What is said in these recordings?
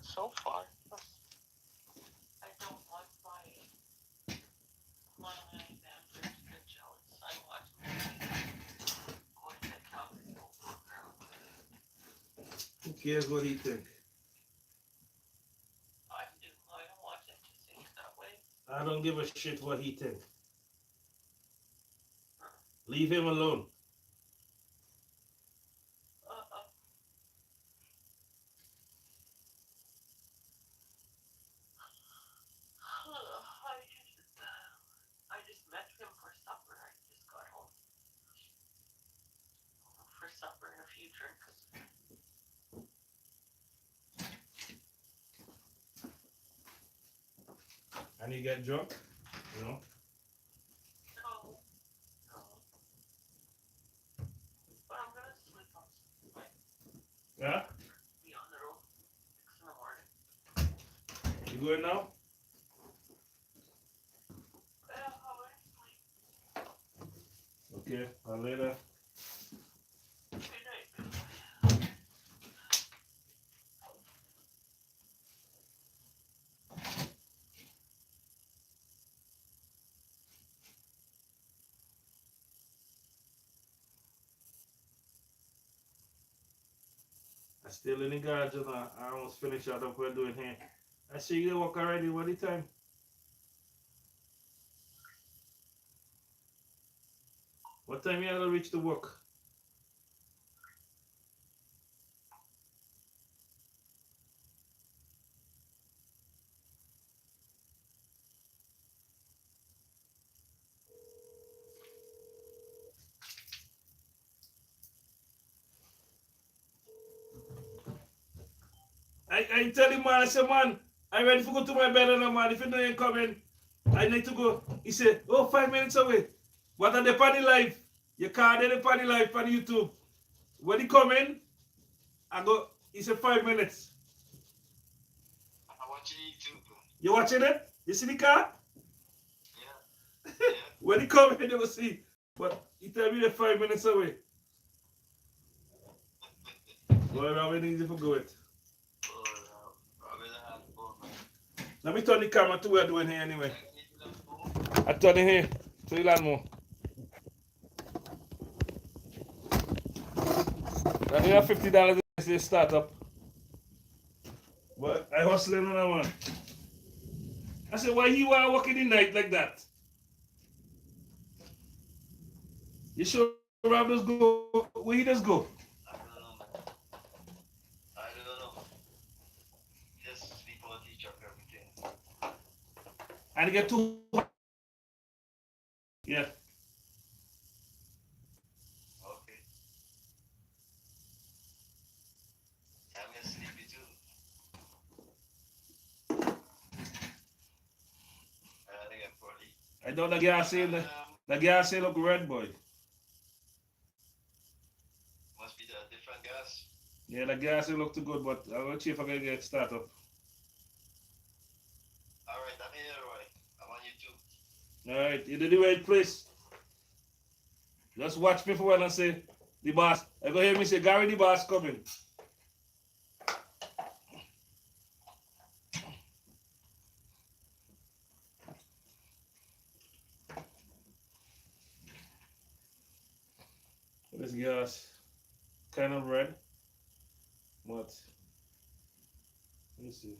so far. I don't want my neighbors to get jealous. I watch movies going to Calgary overground. Who cares what he think? I do. I don't want him to think that way. I don't give a shit what he think. Leave him alone. Uh-uh. I just met him for supper. I just got home for supper and a few drinks. And you get drunk? You know? No, no. But I'm gonna sleep on like Yeah? be on the road 6 in the morning. You going now? Yeah, I'm gonna sleep. Okay, I'll later. Good night. I still in the garage and I almost finished out of what we're doing here. I see you walk already. What the time? What time you gotta reach the work? I tell him, man, I said, man, I'm ready to go to my bed and man, if you know you're coming, I need to go. He said, oh, 5 minutes away. What are the party life? Your car, the party life on YouTube. When he come in, I go, he said 5 minutes. I'm watching YouTube. You watching it? You see the car? Yeah. Yeah. When he come in, you will see. But he tell me they're 5 minutes away. Well, I really need to go it. Let me turn the camera to what we're doing here anyway. I turn it here so you learn more. I need $50 to start up. But I hustling on that one. I said, why you are working the night like that? You sure Rob does go? Where he does go? I don't know, man. I don't know. Just sleep on the truck, everything. And get too. Yeah. Okay. I'm gonna sleepy too. I think I'm probably. I know the gas sale. The gas sale look red, boy. Must be the different gas. Yeah, the gas sale look too good, but I'll see if I can get start up. Alright, I'm here, Roy. I'm on YouTube. Alright, you did the right place. Just watch me for when I say the boss. I go hear me say Gary the boss coming. This gas kind of red. But let me see.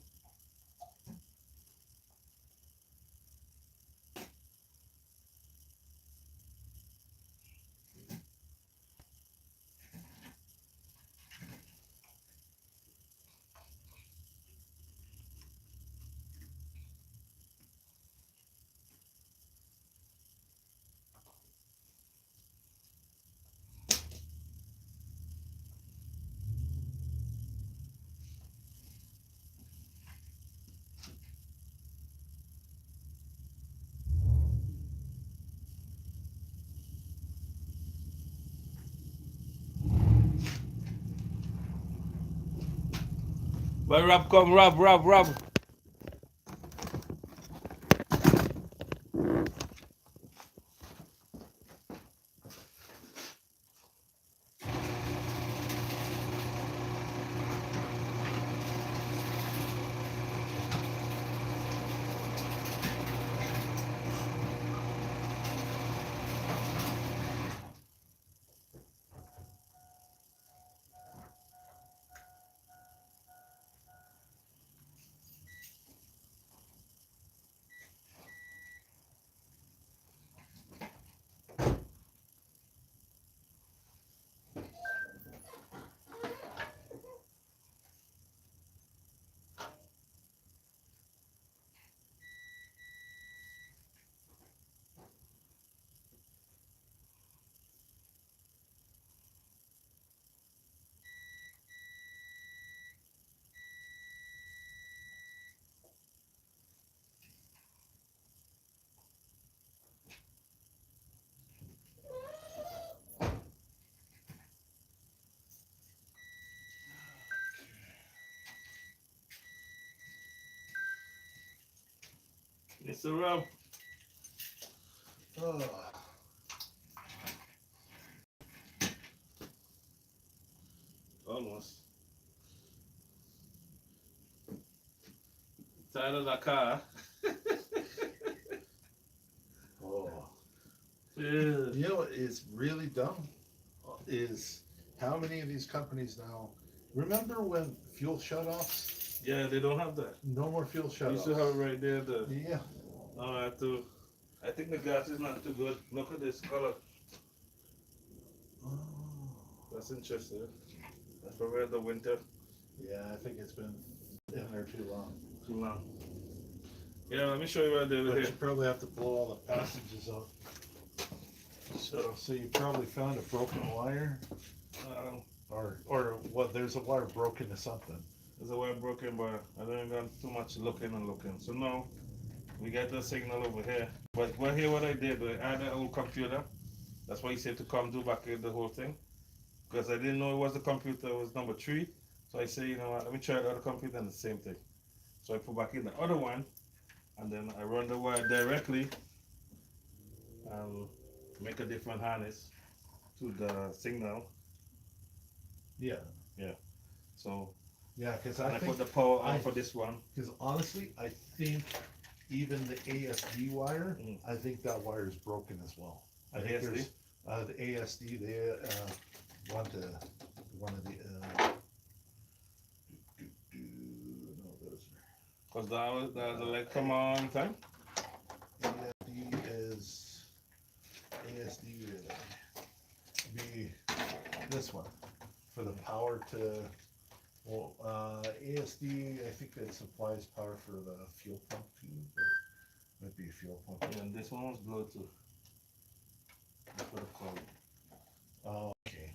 But Rob come, Rob. Mr. Rob. Oh. Almost. Tired of the car. Oh. Yeah. You know what is really dumb is how many of these companies now. Remember when fuel shutoffs? Yeah, they don't have that. No more fuel You shutoffs. used to have it right there. Yeah. I think the gas is not too good. Look at this color. Oh. That's interesting. That's probably the winter. Yeah, I think it's been in there too long. Too long. Yeah, let me show you what I did But here. you probably have to blow all the passages out. So you probably found a broken wire, or what? There's a wire broken to something. There's a wire broken, but I didn't got too much looking and looking. So now we got the signal over here. But here what I did, I had an old computer. That's why he said to come do back the whole thing. Because I didn't know it was the computer, it was number 3. So I said, you know what, let me try the other computer and the same thing. So I put back in the other one, and then I run the wire directly and make a different harness to the signal. Yeah. Yeah. So Yeah, because and I I think put the power on for this one. because honestly, I think even the ASD wire, Mhm. I think that wire is broken as well. I The think ASD? there's the ASD. They one of the no, those Because the light come on time. are ASD is ASD be this one for the power to. Well, ASD, I think it supplies power for the fuel pump too, but might be a fuel pump. And this one was Bluetooth. That's what it's called. Oh, okay.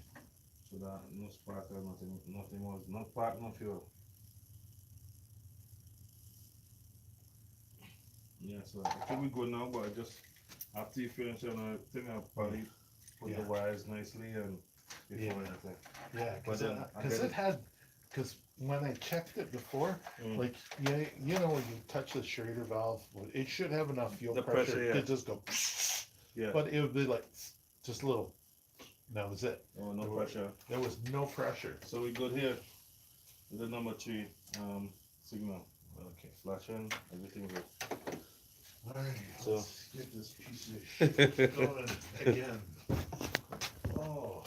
So that no spark or nothing was, no spark, no fuel. Yeah, so I think we good now, but I just after you finish and I think I'll probably put the Yeah. wires nicely and before Yeah. anything. Yeah, But then I because get it had, because when I checked it before, Mm. like you know when you touch the Schrader valve, it should have enough fuel The pressure pressure, yeah. to just go. Yeah. But it would be like just a little. And that was it. Oh, no There pressure. There was no pressure. So we good here with the number 3 signal. Okay. Flashing, everything good. All right. So- Let's get this piece of shit going again. Oh.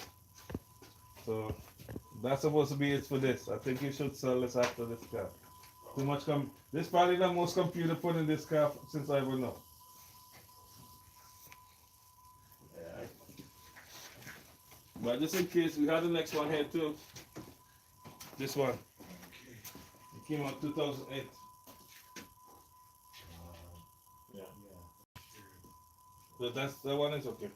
So that's supposed to be it for this. I think you should sell this after this car. Too much this probably the most computer put in this car since I ever know. Yeah. But just in case, we have the next one here too. This one. Okay. It came out 2008. Yeah. Yeah. So that one is okay.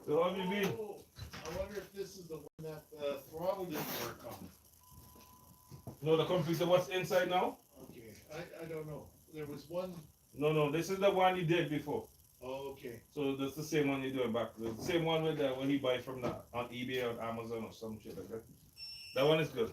So how have you been? Oh, I wonder if this is the one that the throttle didn't work on. No, the computer what's inside now? Okay, I don't know. There was one. No, this is the one you did before. Oh, okay. So that's the same one you're doing back. The same one with when he buy from on eBay or Amazon or some shit like that. That one is good.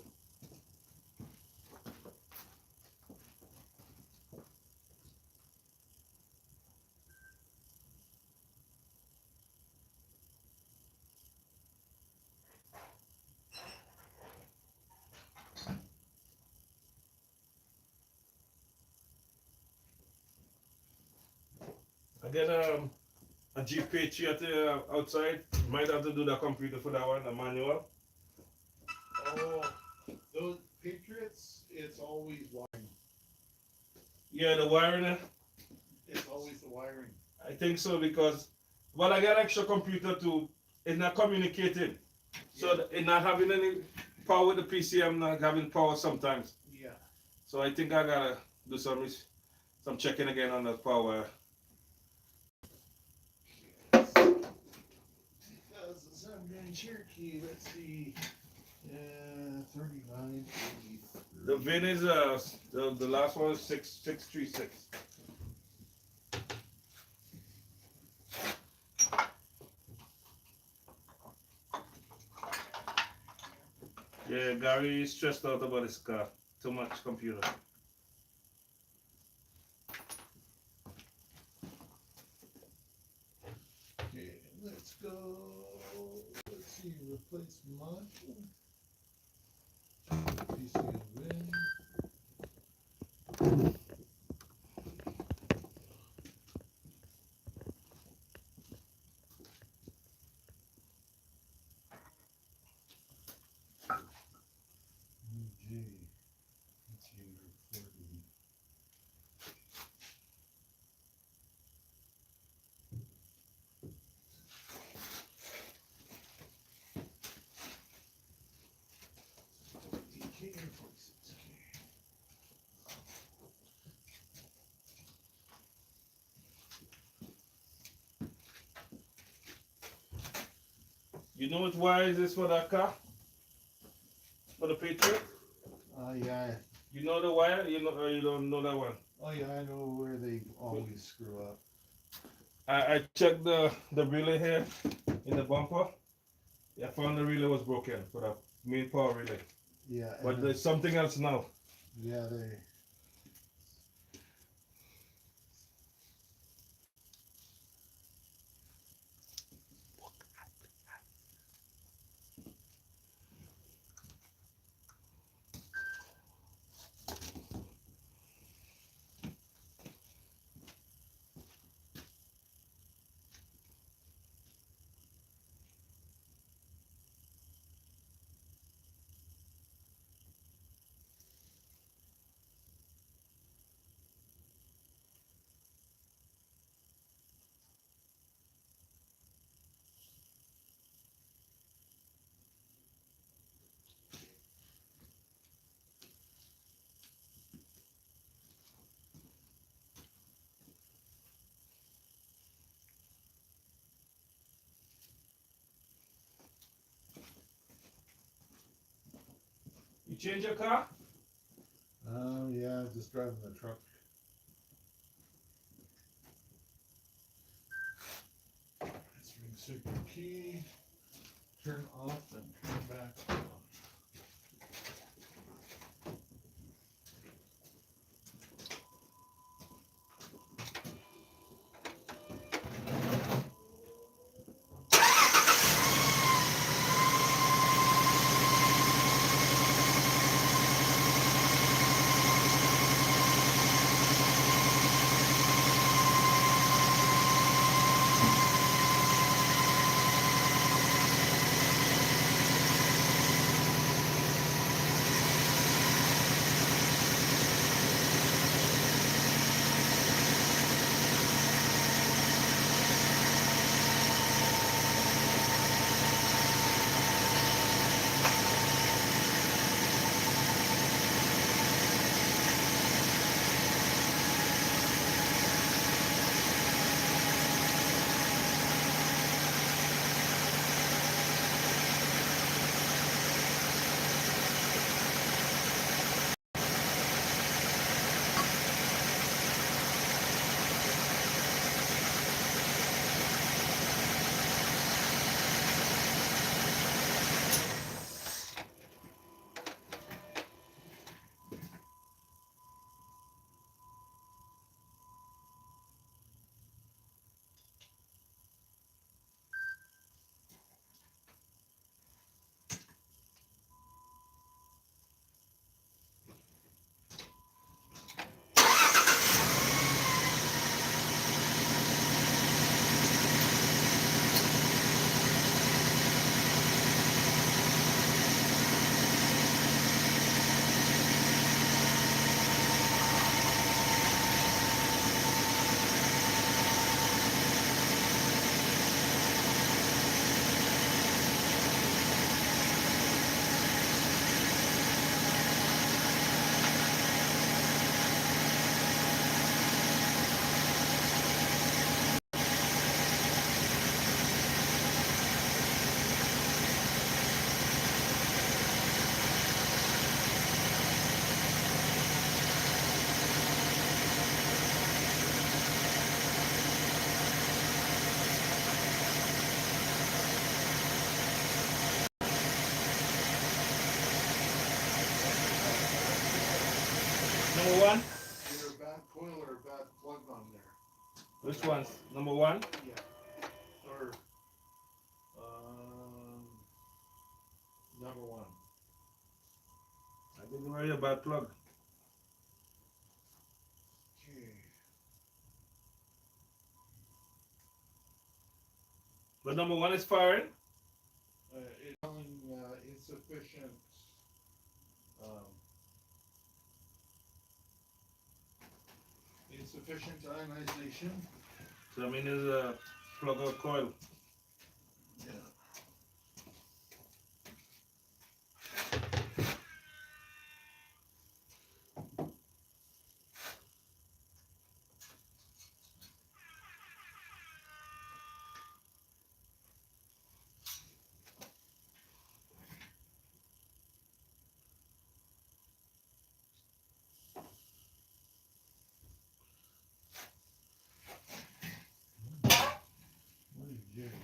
I get a Jeep Patriot outside. Might have to do the computer for that one, the manual. Oh, those Patriots, it's always wiring. Yeah, the wiring. It's always the wiring. I think so because, well, I got extra computer too. It's not communicating, so Yeah. it's not having any power with the PC. I'm not having power sometimes. Yeah. So I think I gotta do some checking again on the power. 2007 Cherokee. Let's see. 39. The VIN is the last one is 636. Yeah, Gary is stressed out about his car. Too much computer. Okay, let's go. Let's see, replace module. PC win. G. Computer 40. DK replaces. You know what wire is this for that car? For the Patriot? Yeah. You know the wire? You know, or you don't know that one? Oh yeah, I know where they always screw up. I checked the relay here in the bumper. I found the relay was broken for the main power relay. Yeah. But and there's something else now. yeah, they. You change your car? Yeah, just driving the truck. Let's ring circuit key. Turn off and turn back on. Number one? Either a bad coil or a bad plug on there. Which one's number one? Yeah. Or number one. I think you worry about plug. Okay. But number one is firing. It's showing insufficient. Insufficient ionization. So I mean there's a plug or coil. Yeah. What is Jerry?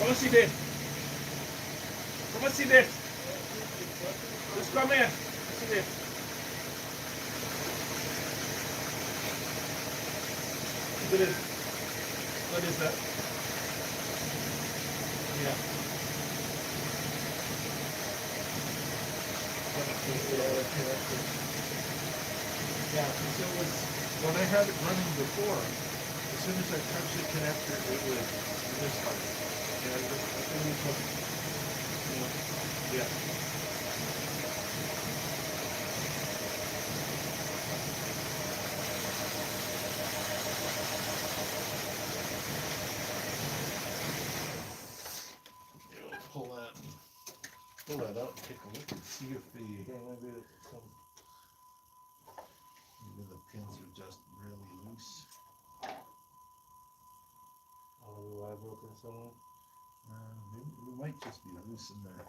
Come and see this. Come and see this. Just come here. See this. Look at this. What is that? Yeah. Yeah, because it was, when I had it running before, as soon as I touched the connector, it would misfire. And I couldn't even, yeah. Pull that out and take a look and see if maybe the pins are just really loose. Maybe we might just be loose in there.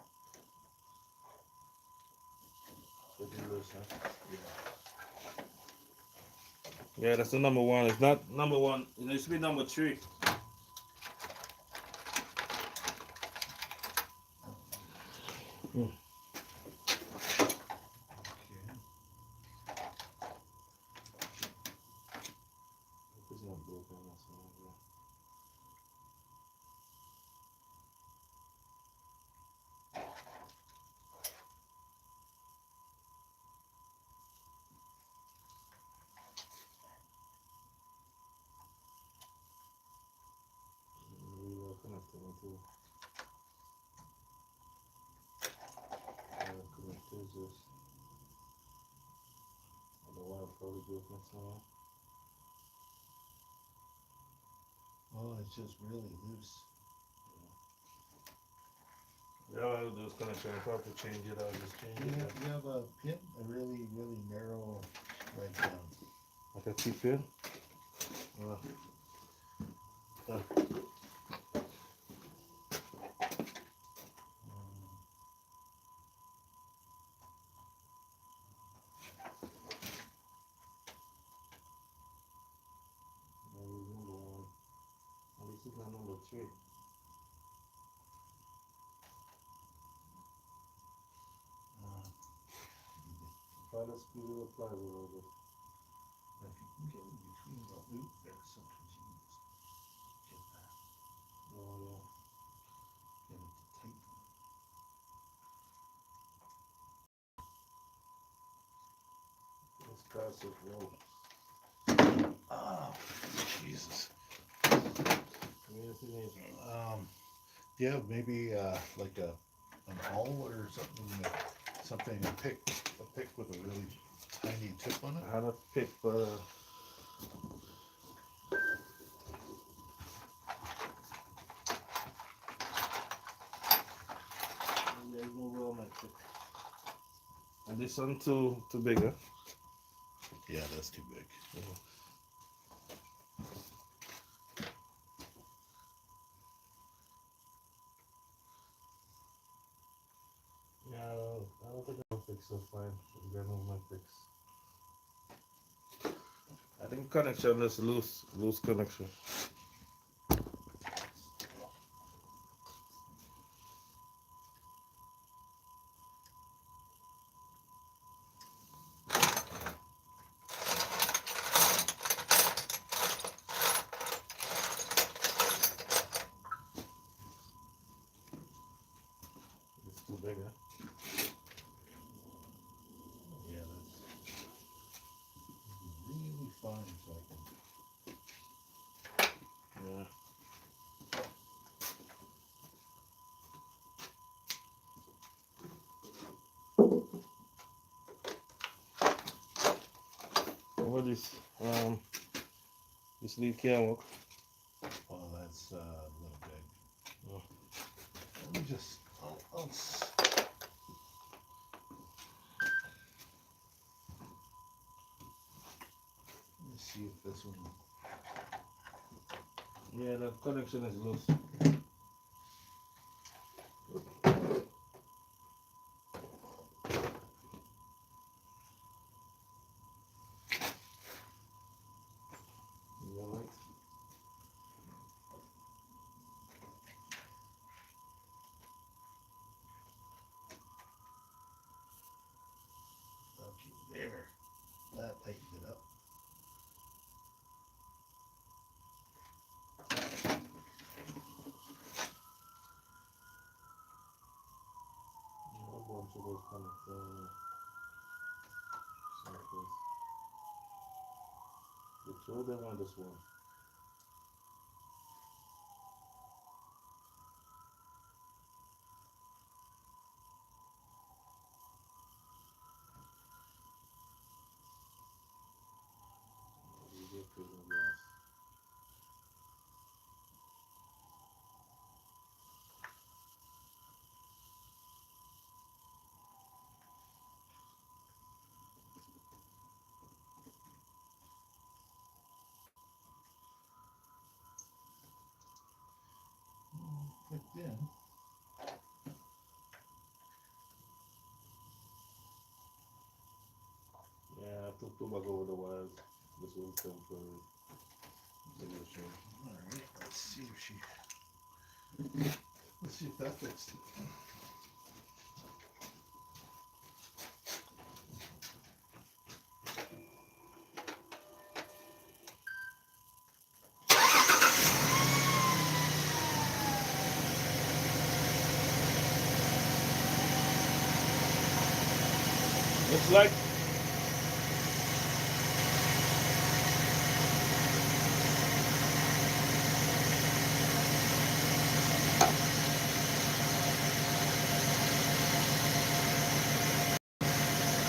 Yeah, that's the number one. It's not number one. It needs to be number 3. Okay. It's not broken. That's all. We are connecting it to. Connected this. The wire probably broken somewhere. Oh, it's just really loose. Yeah, all I do is connection. If I have to change it, I'll just change it. You have a pin, a really, really narrow right down. Like a T-pin. Number 1. At least it's not number 3. Try to squeeze it with plywood a little bit. If you can get in between the loop there, sometimes you can just get that, Oh yeah. get it to tighten. Let's pass it. Whoa. Oh, Jesus. Yes, it is. Yeah, maybe like an awl or something a pick with a really tiny tip on it. I had a pick, there's no real metric. And this one too big, huh? Yeah, that's too big. Yeah, I don't think I'll fix so fine. I'm gonna move my fix. I think connection is loose connection. It's too big, huh? Yeah, that's really fine, so I can. Yeah. What is this lead can't work? Oh, that's a little big. Oh. Let me just. Let me see if this one. Yeah, the connection is loose. You all right? There. That tightened it up. A bunch of those kind of circles. The two of them on this one. Clicked in. Yeah, I took two back over the wires. This one's temporary solution. Alright, let's see if she. Let's see if that fixed it. Looks like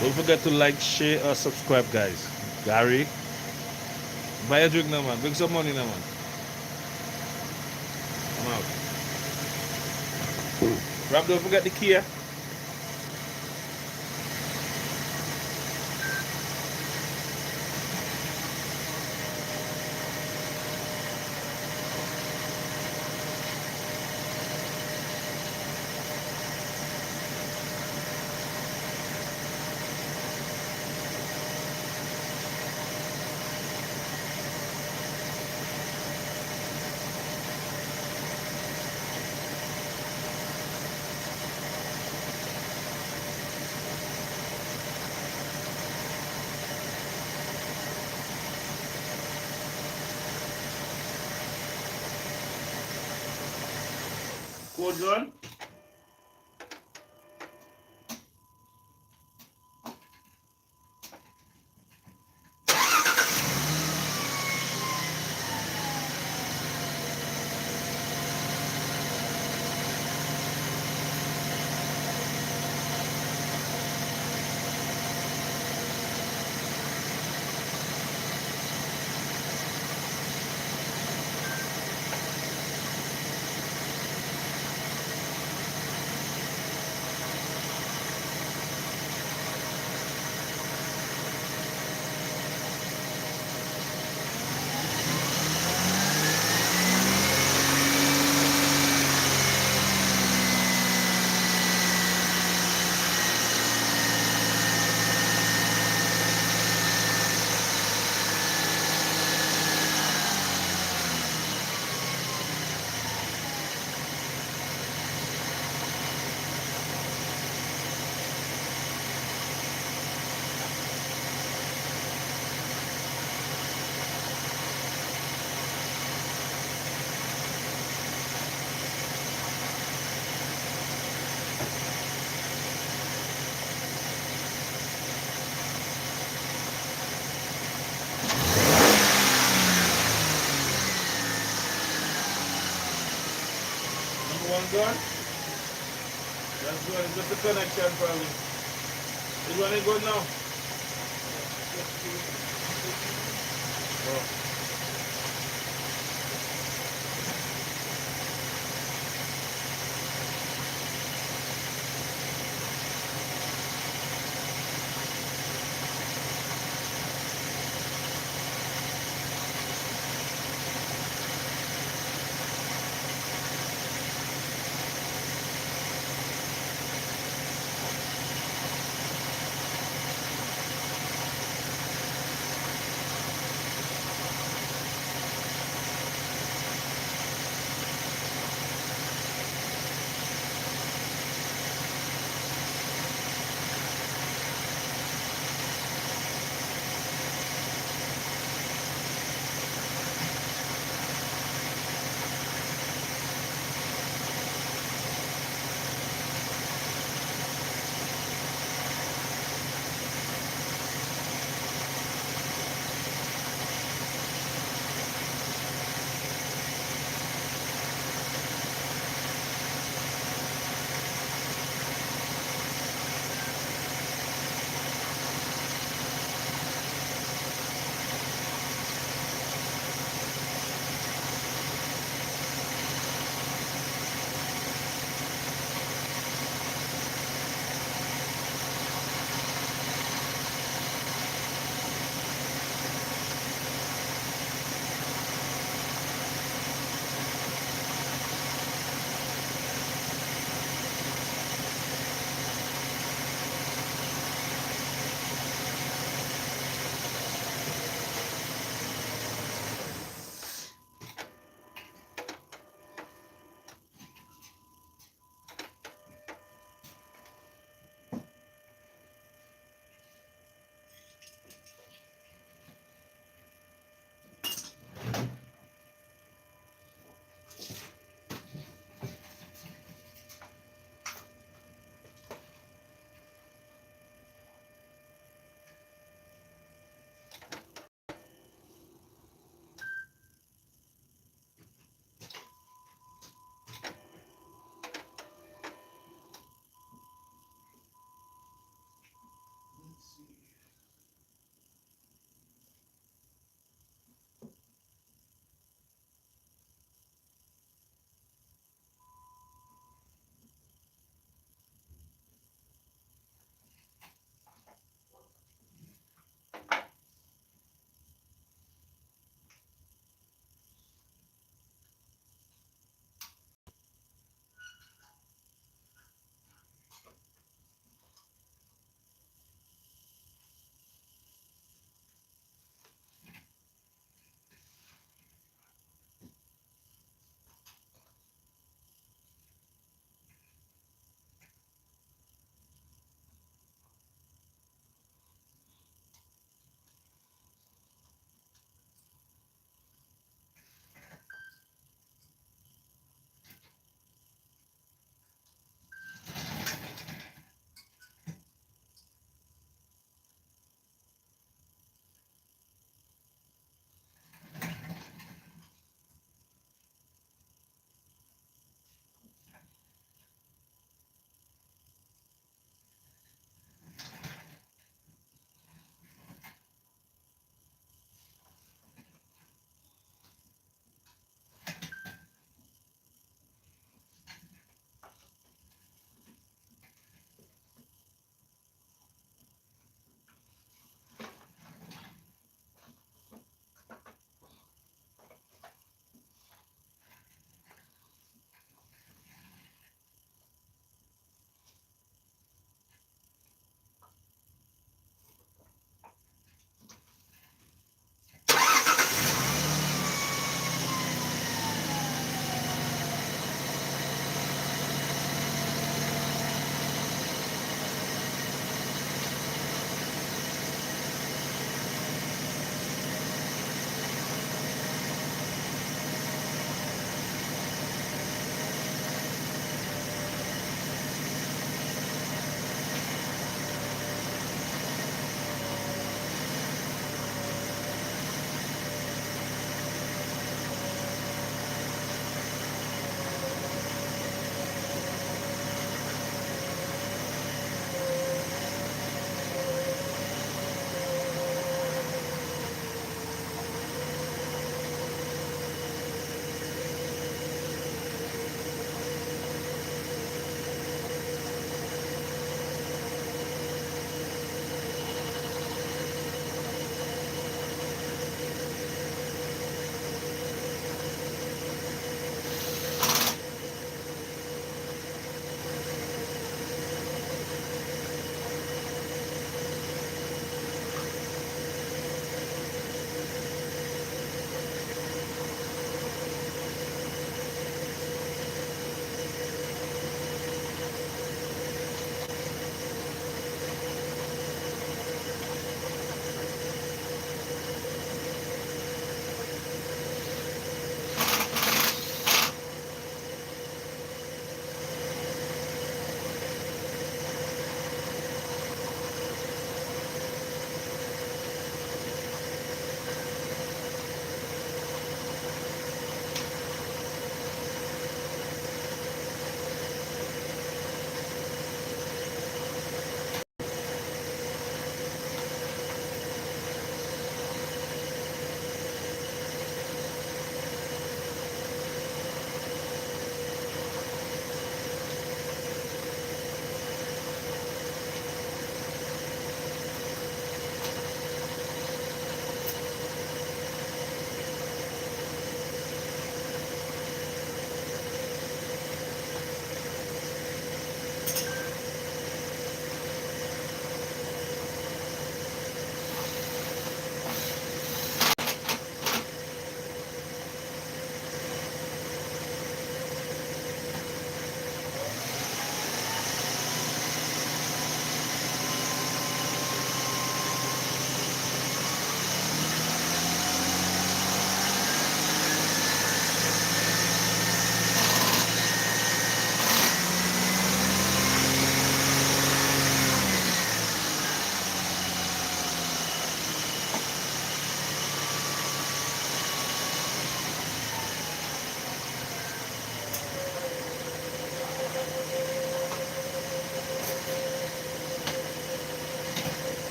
don't forget to like, share, or subscribe, guys. Gary, buy a drink now, man. Bring some money now, man. I'm out. Rob, don't forget the key. Code's on. One gone? That's good. It's just a connection probably. Is one ain't good now? Oh.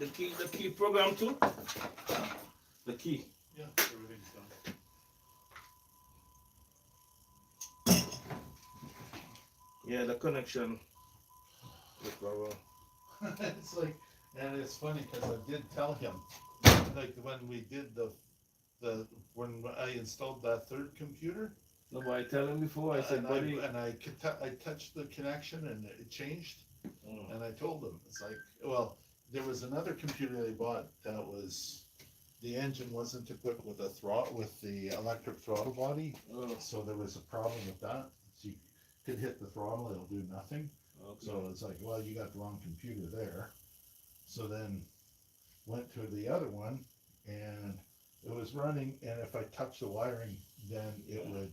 the key program too. The key. Yeah, everything's done. Yeah, the connection. The problem. It's like, and it's funny because I did tell him, like when we did when I installed that third computer, No, but I tell him before. I said, and buddy. I touched the connection and it changed, Mm. and I told him, it's like, well, there was another computer they bought that was, the engine wasn't equipped with a throttle, with the electric throttle body, Oh, so there was a problem with that. So you could hit the throttle, it'll do nothing. okay. So it's like, well, you got the wrong computer there. So then went to the other one and it was running, and if I touched the wiring, then it would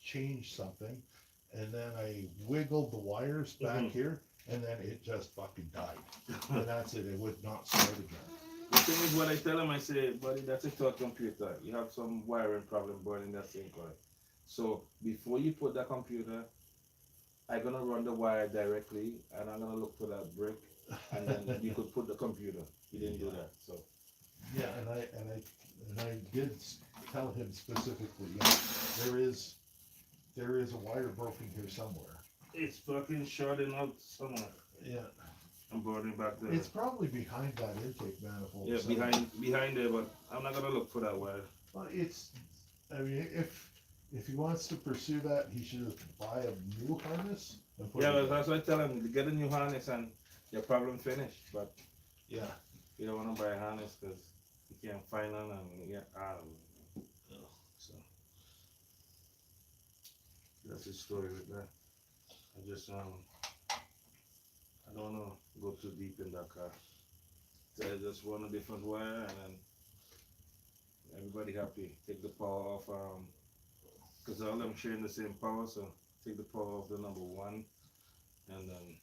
change something. And then I wiggled the wires back Mhm. here, and then it just fucking died. And that's it, it would not start again. The thing is, what I tell him, I say, buddy, that's a third computer. You have some wiring problem burning that same coil. So before you put that computer, I'm gonna run the wire directly, and I'm gonna look for that brick, and then you could put the computer. He didn't do that, so. Yeah, and I did tell him specifically, yeah, there is a wire broken here somewhere. It's fucking shorting out somewhere. Yeah, I'm burning back there. it's probably behind that intake manifold. Yeah, somewhere. behind there, but I'm not gonna look for that wire. Well, I mean, if he wants to pursue that, he should just buy a new harness and put Yeah, it but in. that's what I tell him. Get a new harness and your problem finished. But Yeah, you don't want to buy a harness because you can't find one, and yeah, so that's the story with that. I just I don't wanna go too deep in that car. So I just want a different wire, and then everybody happy. Take the power off, cause all them sharing the same power, so take the power off the number one, and then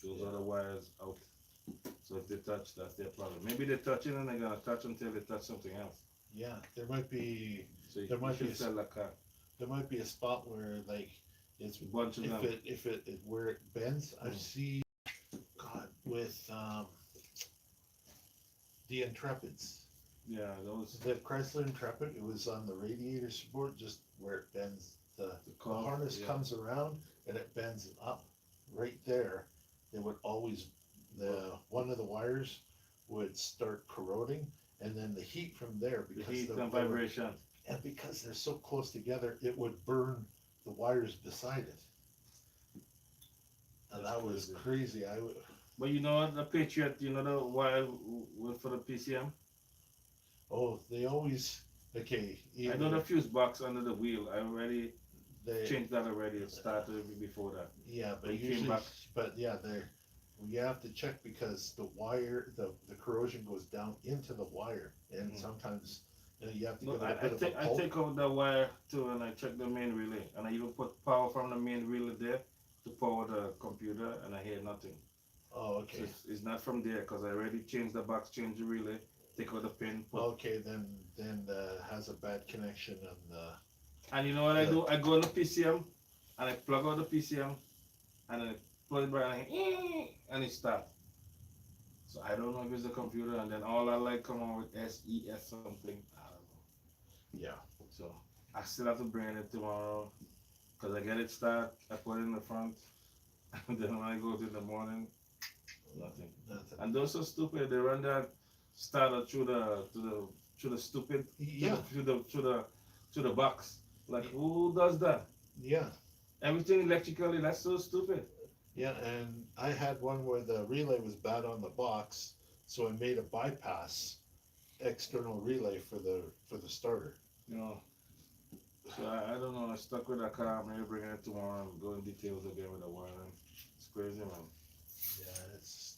those other wires out. So if they touch, that's their problem. Maybe they're touching and they're gonna touch until they touch something else. yeah, there might be So you, There might you be should sell that car. a spot where like it's A bunch of them. if it where it bends. I Mm. see, God, with the Intrepids, Yeah, those. the Chrysler Intrepid, it was on the radiator support, just where it bends. The curve, harness yeah. comes around and it bends up right there. It would always, one of the wires would start corroding, and then the heat from there, The because heat the and vibration. and because they're so close together, it would burn the wires beside it. And That's that was crazy. crazy. I would, But you know what, the Patriot, you know the wire went for the PCM? oh, they always, okay. I know the fuse box under the wheel. I already they, changed that already. It started before that. yeah, but they came usually, back. but yeah, they're, you have to check because the wire, the corrosion goes down into the wire, and Mhm. sometimes, you have to No, get a I bit of a take I pulp. take out the wire too, and I check the main relay, and I even put power from the main relay there to power the computer, and I hear nothing. Oh, So okay. it's not from there because I already changed the box, changed the relay, take out the pin, put. Okay, then has a bad connection on the, And you know what I do? I go on the PCM and I plug out the PCM and I plug it back and it starts. So I don't know if it's the computer, and then all I like come on with SES something. I don't know. yeah. So I still have to bring it tomorrow because I get it start, I put it in the front, and then when I go to in the morning, nothing. Nothing. And those are stupid. They run that starter through the stupid Yeah, to the box. Like who does that? yeah. Everything electrically, that's so stupid. Yeah, and I had one where the relay was bad on the box, so I made a bypass external relay for the starter. You know. So I don't know. I stuck with that car. Maybe bring it tomorrow and go in details again with the wiring. It's crazy, man. Yeah, it's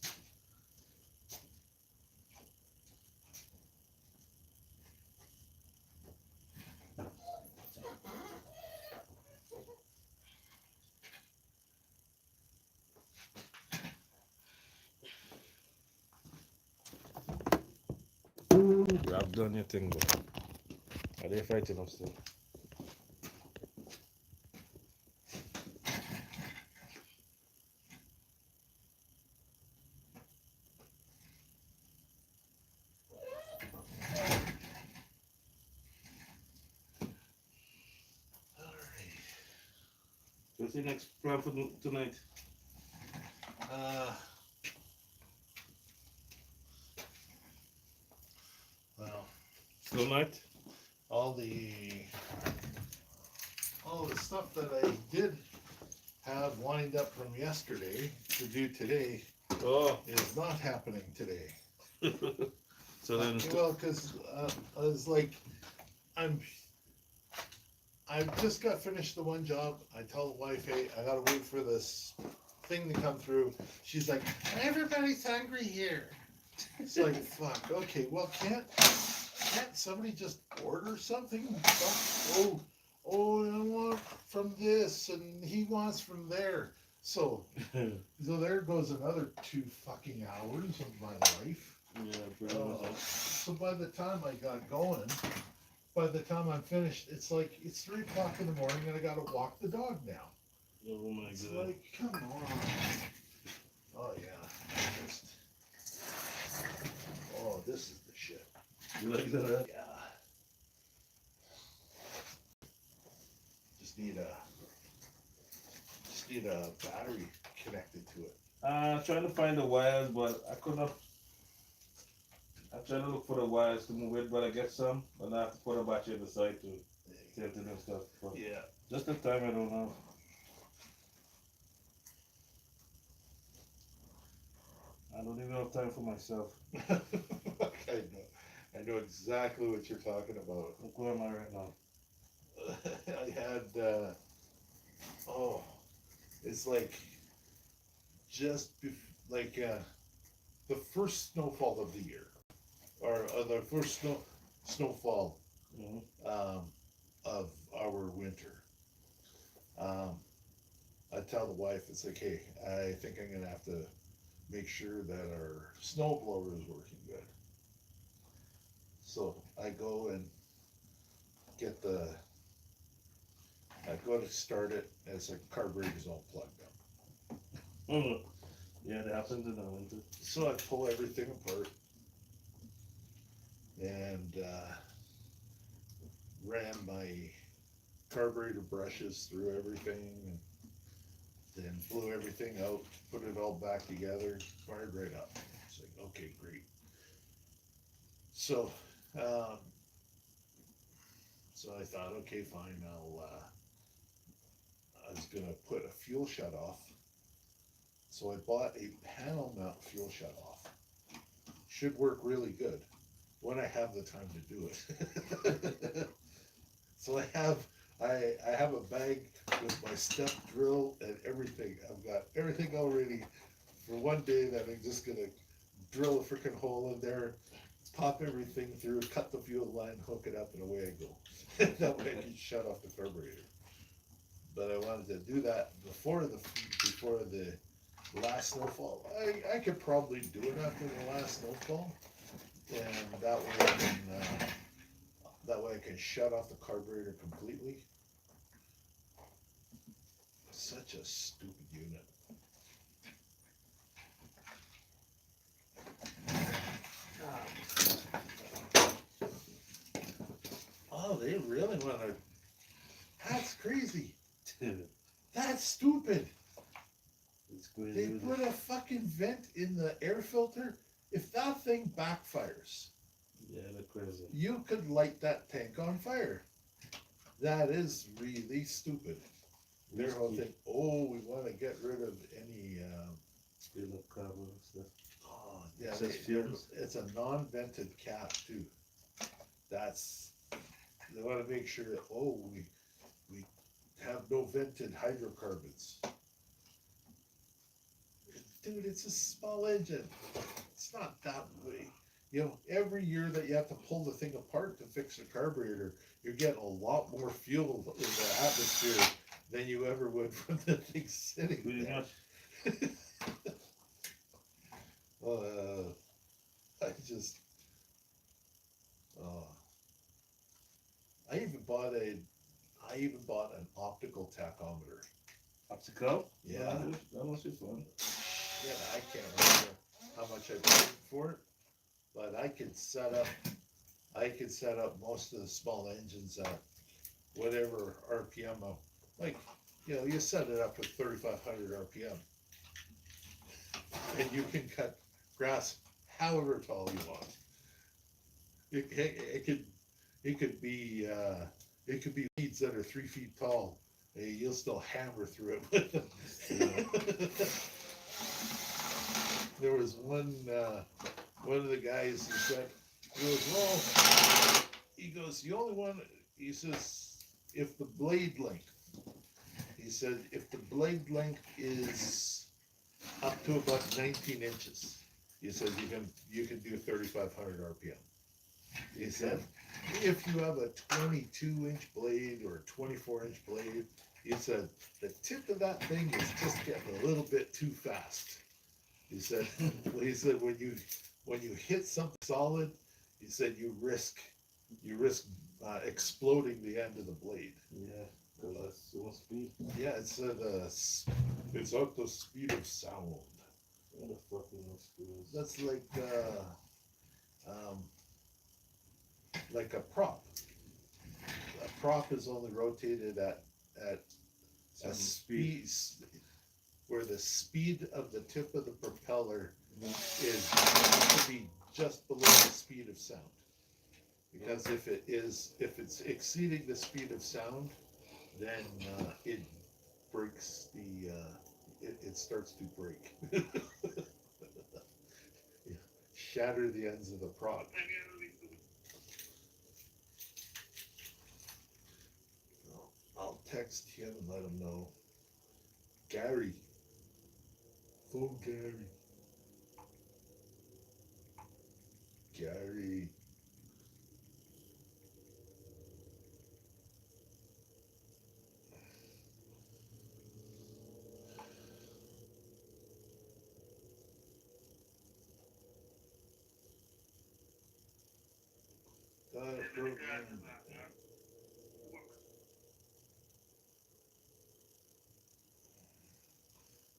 You have done your thing, though. Are they fighting us still? What's your next plan for tonight? Well, Still night? all the stuff that I did have lined up from yesterday to do today Oh. is not happening today. So then, Well, because I was like, I've just got finished the one job. I tell the wife, hey, I gotta wait for this thing to come through. She's like, everybody's hungry here. It's like, fuck. Okay, well, can't somebody just order something? Oh, I want from this, and he wants from there. So there goes another 2 fucking hours of my life. yeah, pretty much. So by the time I got going, by the time I'm finished, it's 3 o'clock in the morning and I gotta walk the dog now. Oh my It's god. like, come on. Oh yeah. Oh, this is the shit. You like that? Yeah. Just need a battery connected to it. Trying to find the wires, but I could not. I'm trying to look for the wires to move it, but I get some, but I have to put a battery on the side to test it and stuff. But Yeah. just the time, I don't know. I don't even have time for myself. I know exactly what you're talking about. Look where am I right now? I had, it's like the first snowfall of the year, or the first snowfall Mhm. of our winter. I tell the wife, it's like, hey, I think I'm gonna have to make sure that our snow blower is working good. So I go and I go to start it, and it's like carburetor's all plugged up. Mhm. Yeah, that happens in the winter. So I pull everything apart and ran my carburetor brushes through everything, and then blew everything out, put it all back together, fired right up. It's like, okay, great. So, so I thought, okay, fine, I was gonna put a fuel shut off. So I bought a panel mount fuel shut off. Should work really good when I have the time to do it. So I have a bag with my step drill and everything. I've got everything all ready for one day that I'm just gonna drill a freaking hole in there, pop everything through, cut the fuel line, hook it up, and away I go. That way I can shut off the carburetor. But I wanted to do that before the last snowfall. I could probably do it after the last snowfall, and that way I can shut off the carburetor completely. Such a stupid unit. Oh, they really want to. That's crazy. That's stupid. It's crazy. They isn't it? put a fucking vent in the air filter. If that thing backfires, Yeah, they're crazy. you could light that tank on fire. That is really stupid. Their whole thing, oh, we want to get rid of any, Fill up carbon and stuff. oh, yeah, Excess fumes. it's a non-vented cap too. They want to make sure that, oh, we have no vented hydrocarbons. Dude, it's a small engine. It's not that way. You know, every year that you have to pull the thing apart to fix a carburetor, you're getting a lot more fuel in the atmosphere than you ever would from the thing sitting Pretty there. much. I just, uh, I even bought an optical tachometer. Optical? Yeah. That must be fun. Yeah, I can't remember how much I paid for it, but I could set up most of the small engines at whatever RPM of, like you set it up with 3,500 RPM, and you can cut grass however tall you want. It could be weeds that are 3 feet tall. You'll still hammer through it with them. There was one of the guys who said, he goes, the only one, he says, if the blade length, he said, if the blade length is up to about 19 inches, he said you can do 3,500 RPM. He said, if you have a 22-inch blade or a 24-inch blade, he said, the tip of that thing is just getting a little bit too fast. He said, when you hit something solid, he said you risk exploding the end of the blade. Yeah, that's so speed. Yeah, it said it's at the speed of sound. What the fuck is no screws? That's like a prop. A prop is only rotated at a speed where the speed of the tip of the propeller is to be just below the speed of sound. Because if it's exceeding the speed of sound, then it breaks it starts to break. Shatter the ends of the prop. I'll text him and let him know. Gary. Oh, Gary. Gary.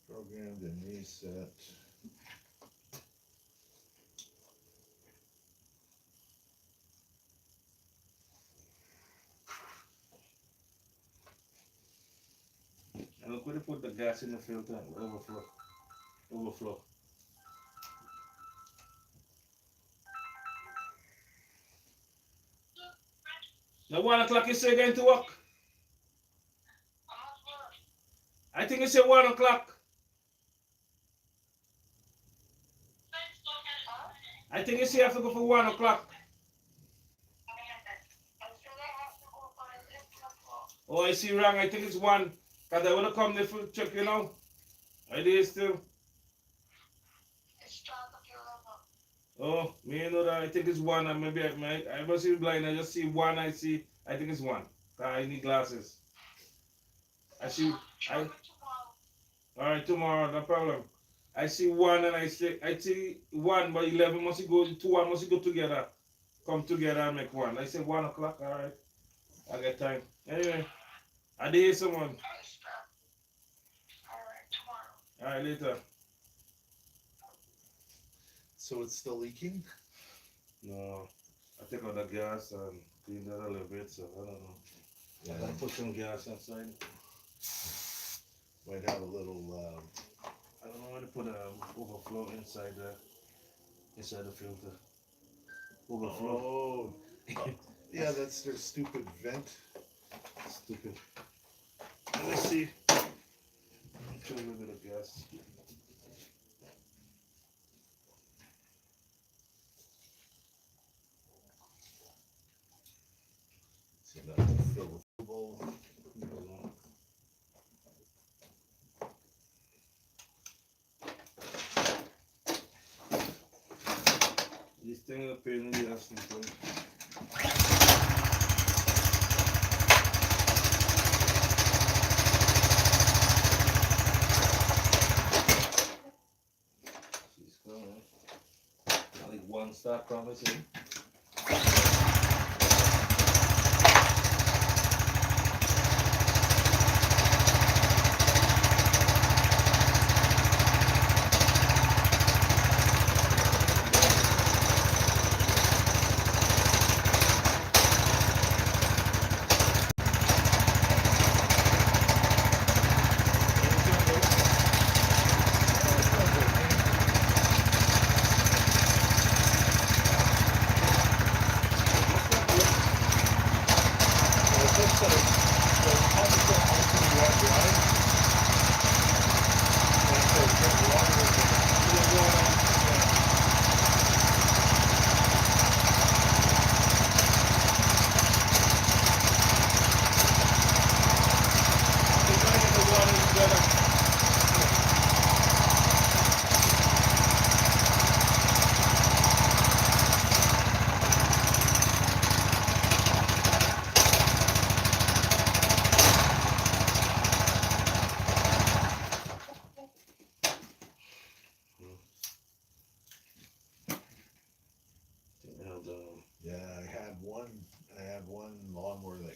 Programmed and reset. And look where they put the gas in the filter and overflow. Now 1 o'clock you say going to work? I think you say 1 o'clock. I think you say you have to go for 1 o'clock. Oh, I see wrong. I think it's 1. Because I want to come there for check, you know. I did still. Oh, me you know that I think it's 1. And maybe I must be blind. I just see 1. I think it's 1. I need glasses. Alright, tomorrow, no problem. I see 1 and I see 1, but 11 must go, 2 1 must go together. Come together and make 1. I say 1 o'clock, alright. I get time. Anyway, I did hear someone. Alright, later. So it's still leaking? No, I take out the gas and clean that a little bit, so I don't know. Yeah. I gotta put some gas inside. Might have a little, I don't know where to put overflow inside the filter. Overflow. oh, yeah, that's their stupid vent. Stupid. Let me see. Put a little bit of gas. So now to fill the bowl. These things are pain in the ass sometimes. She's coming. I think 1 start promising.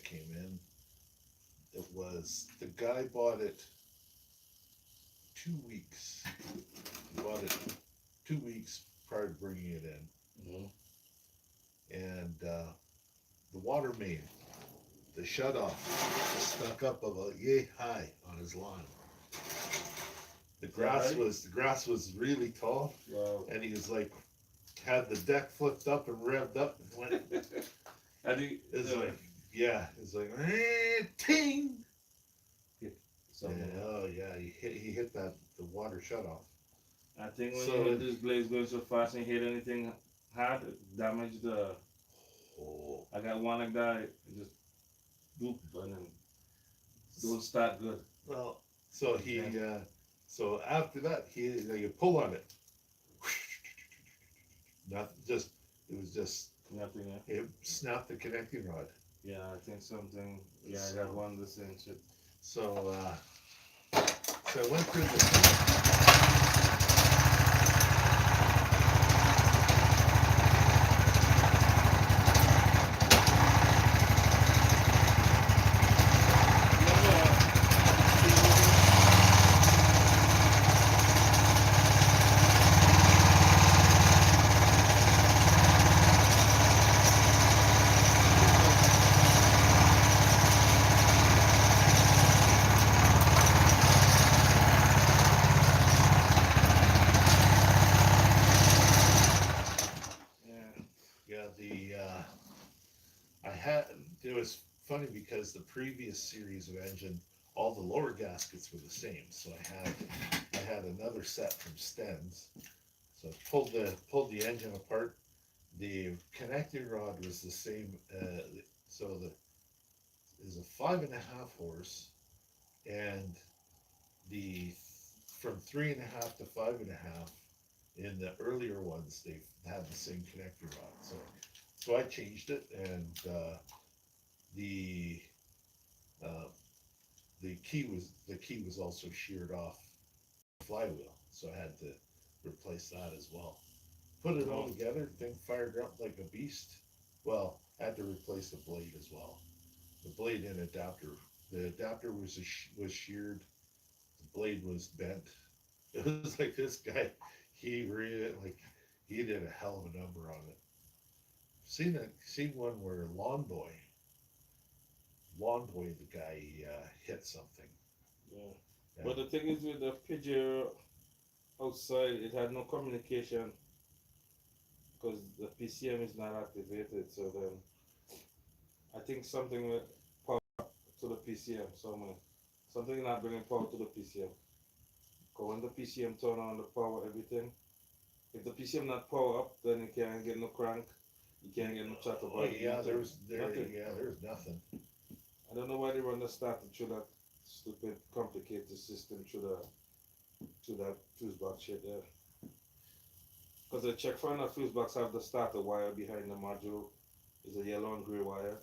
came in. It was the guy bought it 2 weeks. He bought it 2 weeks prior to bringing it in, and the water main, the shut off, stuck up about yay high on his lawn. The grass was really tall, Wow. and he was like, had the deck flipped up and revved up and went. I think It's like, yeah, it's like, ting. something. Yeah, oh yeah, he hit that the water shut off. I think when So you hit this blaze going so fast and hit anything hard, it damage the. Oh, I got one like that, it just boop and then don't start good. well, so he so after that you pull on it. Nothing, just it was just Nothing. Yeah. it snapped the connecting rod. Yeah, I think something. Yeah, I got one the same shit. So so I went through the yeah, I had it was funny because the previous series of engine, all the lower gaskets were the same. So I had another set from Stens. So I pulled the engine apart. The connecting rod was the same. So the is a 5.5 horse, and the from 3.5 to 5.5. In the earlier ones, they had the same connector rod. So I changed it, and the uh, the key was also sheared off the flywheel, so I had to replace that as well. Put it all together, thing fired up like a beast. Well, I had to replace the blade as well. The blade and adapter. The adapter was sheared. The blade was bent. It was like this guy. He really he did a hell of a number on it. Seen one where Lawn Boy, the guy hit something. Yeah. Yeah. But the thing is with the Pidgeot outside, it had no communication because the PCM is not activated. So then I think something with power to the PCM somewhere. Something not bringing power to the PCM. Because when the PCM turn on the power, everything. If the PCM not power up, then you can't get no crank. You can't get no chatter. Oh yeah, nothing. there's nothing. I don't know why they run the starter through that stupid complicated system through that fuse box shit there. Because the check front of fuse box have the starter wire behind the module is a yellow and grey wire.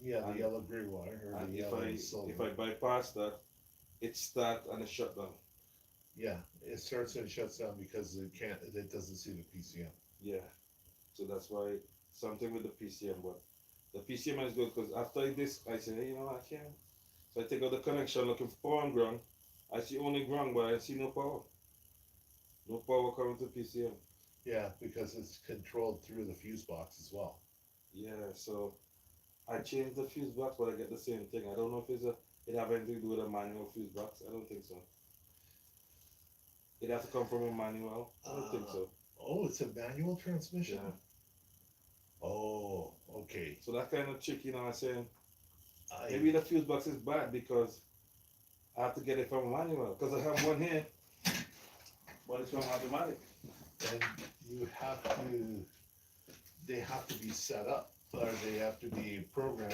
Yeah, the And- yellow gray wire or And the if yellow I and silver. if I bypass that, it start and it shut down. Yeah, it starts and shuts down because it doesn't see the PCM. Yeah. So that's why something with the PCM, but the PCM is good because after this I say, hey, you know, I can't. So I take out the connection looking for power on ground. I see only ground, but I see no power. No power coming to PCM. Yeah, because it's controlled through the fuse box as well. Yeah, so I changed the fuse box, but I get the same thing. I don't know if it have anything to do with a manual fuse box. I don't think so. It has to come from a manual. I don't think so. Oh, it's a manual transmission. Yeah. Oh, okay. So that kind of tricky, you know what I'm saying? I, Maybe the fuse box is bad because I have to get it from a manual. Because I have one here, but it's from automatic. and you have to. They have to be set up, or they have to be programmed.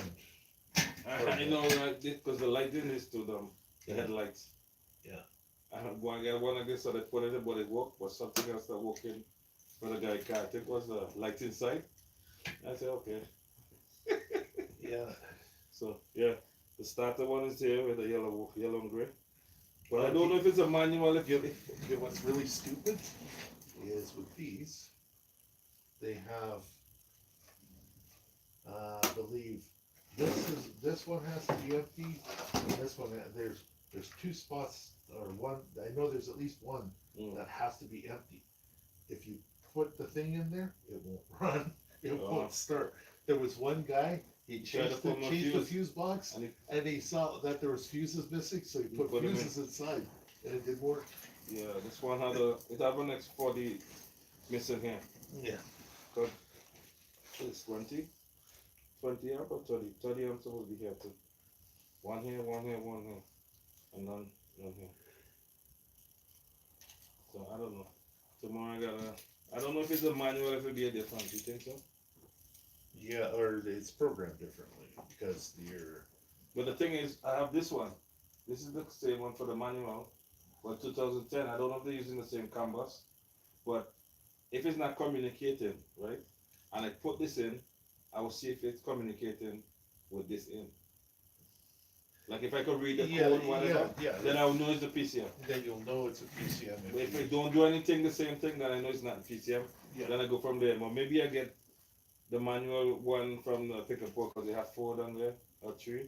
I know, right? Because the lighting is to them, the headlights. Yeah. I get one of this, so they put it in, but it worked, but something else that working for the guy car. I think was the light inside. I said, okay. Yeah. So, yeah, the starter one is here with the yellow and gray. But I don't know if it's a manual. What's really stupid is with these, they have, I believe, This one has to be empty, and this one, there's two spots, or one, I know there's at least one Mm. that has to be empty. If you put the thing in there, it won't run, it Oh. won't start. There was one guy, he tried to changed put more the fuse. fuse box, And and he saw that there was fuses missing, so he put put them in. fuses inside, and it didn't work. Yeah, this one had it have an X40 missing here. Yeah. Cause it's 20 amp or 30 amp supposed to be here too. One here, one here, one here, and none here. So I don't know. Tomorrow I don't know if it's a manual, if it'll be a different. You think so? Yeah, or it's programmed differently, because you're, But the thing is, I have this one. This is the same one for the manual. But 2010, I don't know if they're using the same CAN bus. But if it's not communicating, right, and I put this in, I will see if it's communicating with this in. Like if I could read the yeah, code, whatever, yeah, then I will know it's the PCM. then you'll know it's a PCM. But if I don't do anything, the same thing, then I know it's not PCM. Yeah. Then I go from there. But maybe I get the manual one from the pick and pull because they have 4 down there or 3.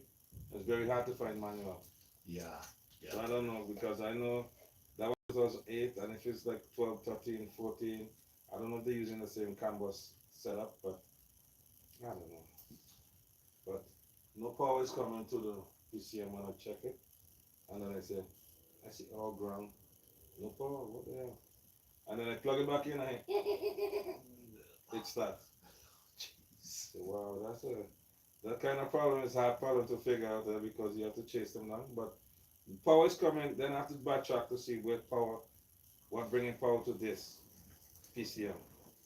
It's very hard to find manual. Yeah, So I don't know because I know that was 8, and if it's like 12, 13, 14, I don't know if they're using the same CAN bus setup, but I don't know. But no power is coming to the PCM when I check it, and then I see all ground, no power, what the hell? And then I plug it back in, and it starts. So, wow, that kind of problem is a hard problem to figure out because you have to chase them down. But power is coming, then I have to backtrack to see where power, what bringing power to this PCM,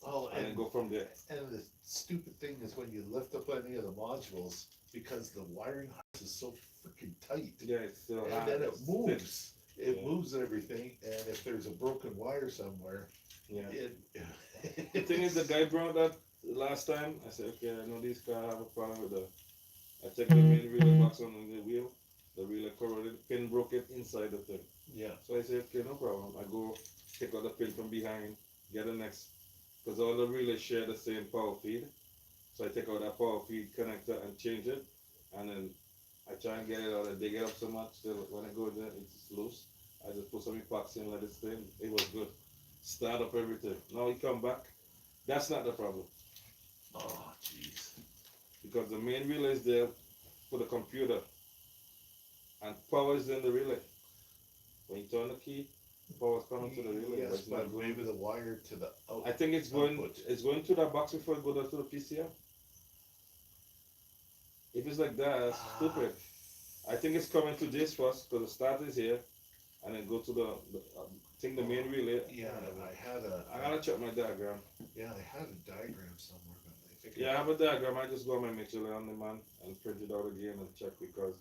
oh, and then go from there. and the stupid thing is when you lift up any of the modules, because the wiring harness is so freaking tight, Yeah, it's still and hard. then it It's moves. It Yeah. moves everything, and if there's a broken wire somewhere, Yeah. it. The thing is, the guy brought that last time. I said, okay, I know these cars have a problem with I checked the main relay box on the wheel. The relay corroded, pin broke it inside the thing. Yeah. So I said, okay, no problem. I go pick out the pin from behind, get the next, because all the relays share the same power feed. So I take out that power feed connector and change it, and then I try and get it out. I dig it up so much till when I go there, it's loose. I just put some epoxy and let it stay. It was good. Start up everything. Now he come back. That's not the problem Oh, jeez. because the main relay is there for the computer, and power is in the relay. When you turn the key, power is coming to the relay. Yes, it's not but going- maybe the wire to the out. I think it's going. output. It's going to that box before it goes to the PCM. If it's like that, that's stupid. I think it's coming to this first because the start is here, and then go to the I think the main relay. Yeah, I gotta check my diagram. yeah, I had a diagram somewhere, but I think. Yeah, I have a diagram. I just go on my Michelin on demand and print it out again and check because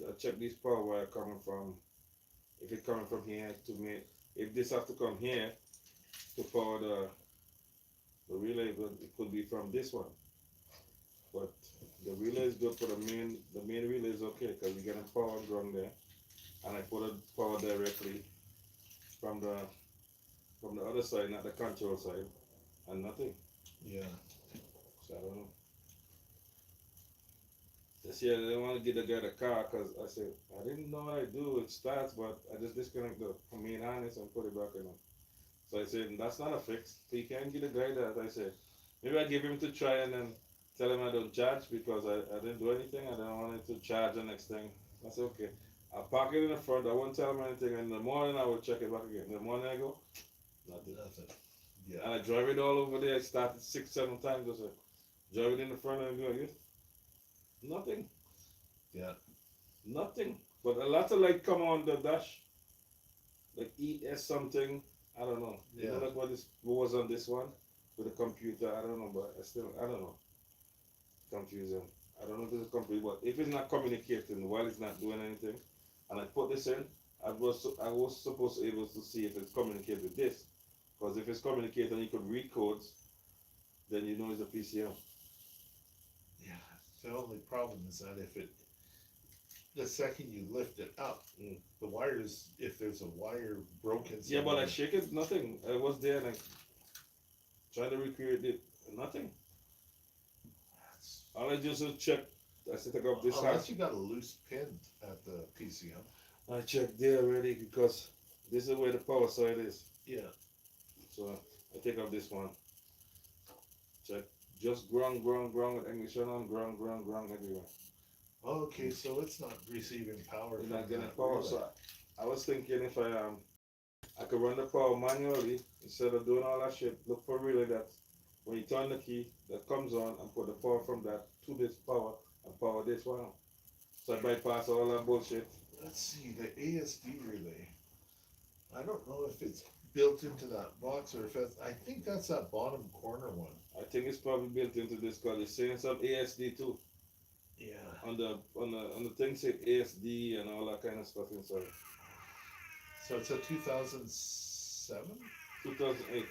I check this power wire coming from. If it's coming from here to me, if this have to come here to power the relay, but it could be from this one. But the relay is good for the main relay is okay because we get a power and ground there, and I put a power directly from the other side, not the control side, and nothing. Yeah. So I don't know. This year I didn't want to give the guy the car because I said I didn't know what I do. It starts, but I just disconnect the main harness and put it back in. So I said that's not a fix. So you can't give the guy that. I said maybe I give him to try and then tell him I don't charge because I didn't do anything. I didn't want him to charge the next thing. I said okay. I'll park it in the front. I won't tell him anything. And in the morning I will check it back again. In the morning I go, nothing. Nothing. Yeah. And I drive it all over there. I started 6, 7 times. I said, drive it in the front and do like this. Nothing. Yeah. Nothing. But a lot of light come on the dash. Like ES something. I don't know. You know Yeah. like what was on this one with the computer. I don't know, but I don't know. Confusing. I don't know if it's a computer, but if it's not communicating while it's not doing anything, and I put this in, I was supposed to be able to see if it's communicating with this. Because if it's communicating, you could read codes, then you know it's a PCM. Yeah. The only problem is that the second you lift it up, the wires, if there's a wire broken. Yeah, but I somewhere- shake it, nothing. I was there and I tried to recreate it, nothing. That's- All I just check I set up this Unless house. you got a loose pin at the PCM. I checked there already because this is where the power side is. Yeah. So I take up this one. Check. Just ground with ignition on, ground everywhere. Okay, so it's not receiving power It's from not getting that power. relay. So I was thinking if I could run the power manually instead of doing all that shit. Look for relay that when you turn the key that comes on and put the power from that to this power and power this one. So I bypass all that bullshit. Let's see, the ASD relay. I don't know if it's built into that box or if it's, I think that's that bottom corner one. I think it's probably built into this because it's saying some ASD too. Yeah. On the thing say ASD and all that kind of stuff inside. So it's a 2007? 2008.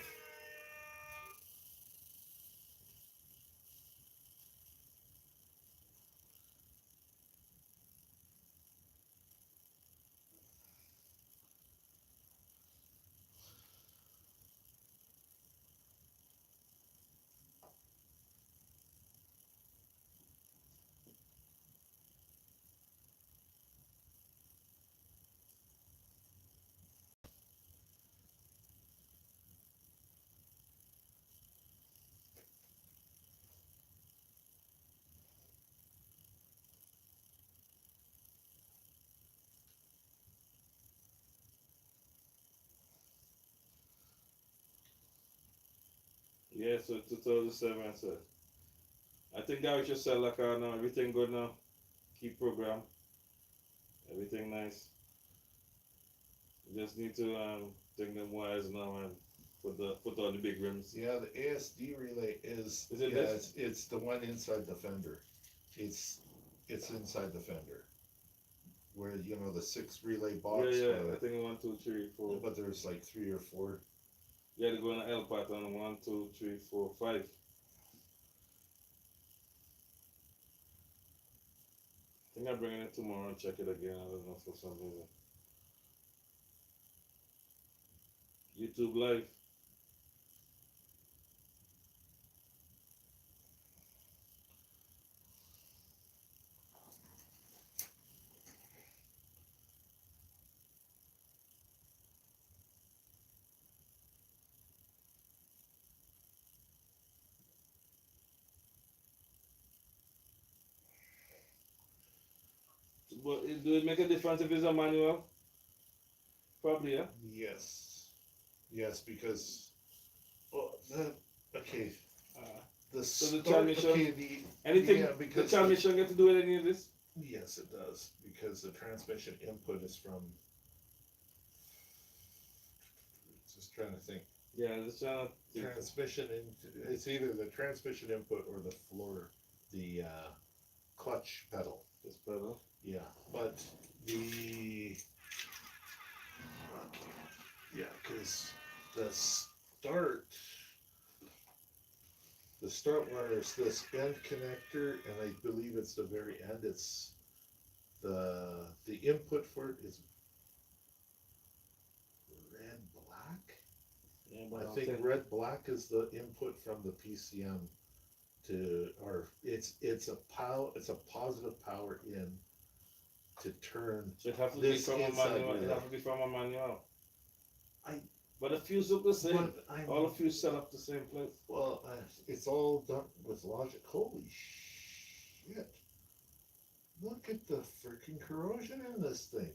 Yeah, so 2007. So I think that we should sell like now. Everything good now. Keep program. Everything nice. You just need to take them wires now and put on the big rims. Yeah, the ASD relay is, Is it yeah, this? it's the one inside the fender. It's inside the fender. Where, you know, the 6 relay box. Yeah. where- I think 1, 2, 3, 4. But there's like 3 or 4. Yeah, they go on the L pattern. 1, 2, 3, 4, 5. I think I'm bringing it tomorrow and check it again. I don't know for some reason. YouTube live. But do it make a difference if it's a manual? Probably, yeah. Yes. Yes, because, okay, the So the start, transmission- okay, the, Anything yeah, the because transmission get to do with any of this? yes, it does, because the transmission input is from, just trying to think, Yeah, just trying to think. transmission it's either the transmission input or the floor, the, clutch pedal. This pedal. Yeah, but the, yeah, cause the start wire is this end connector, and I believe it's the very end, it's the input for it is red black. Yeah, I but think red black is the input from the PCM to, or it's a positive power in to turn. So it has to be This from a inside manual. It relay. has to be from a manual. I- But the fuse look the same. But I'm, All the fuse set up the same place. well, it's all done with logic. Holy shit! Look at the freaking corrosion in this thing.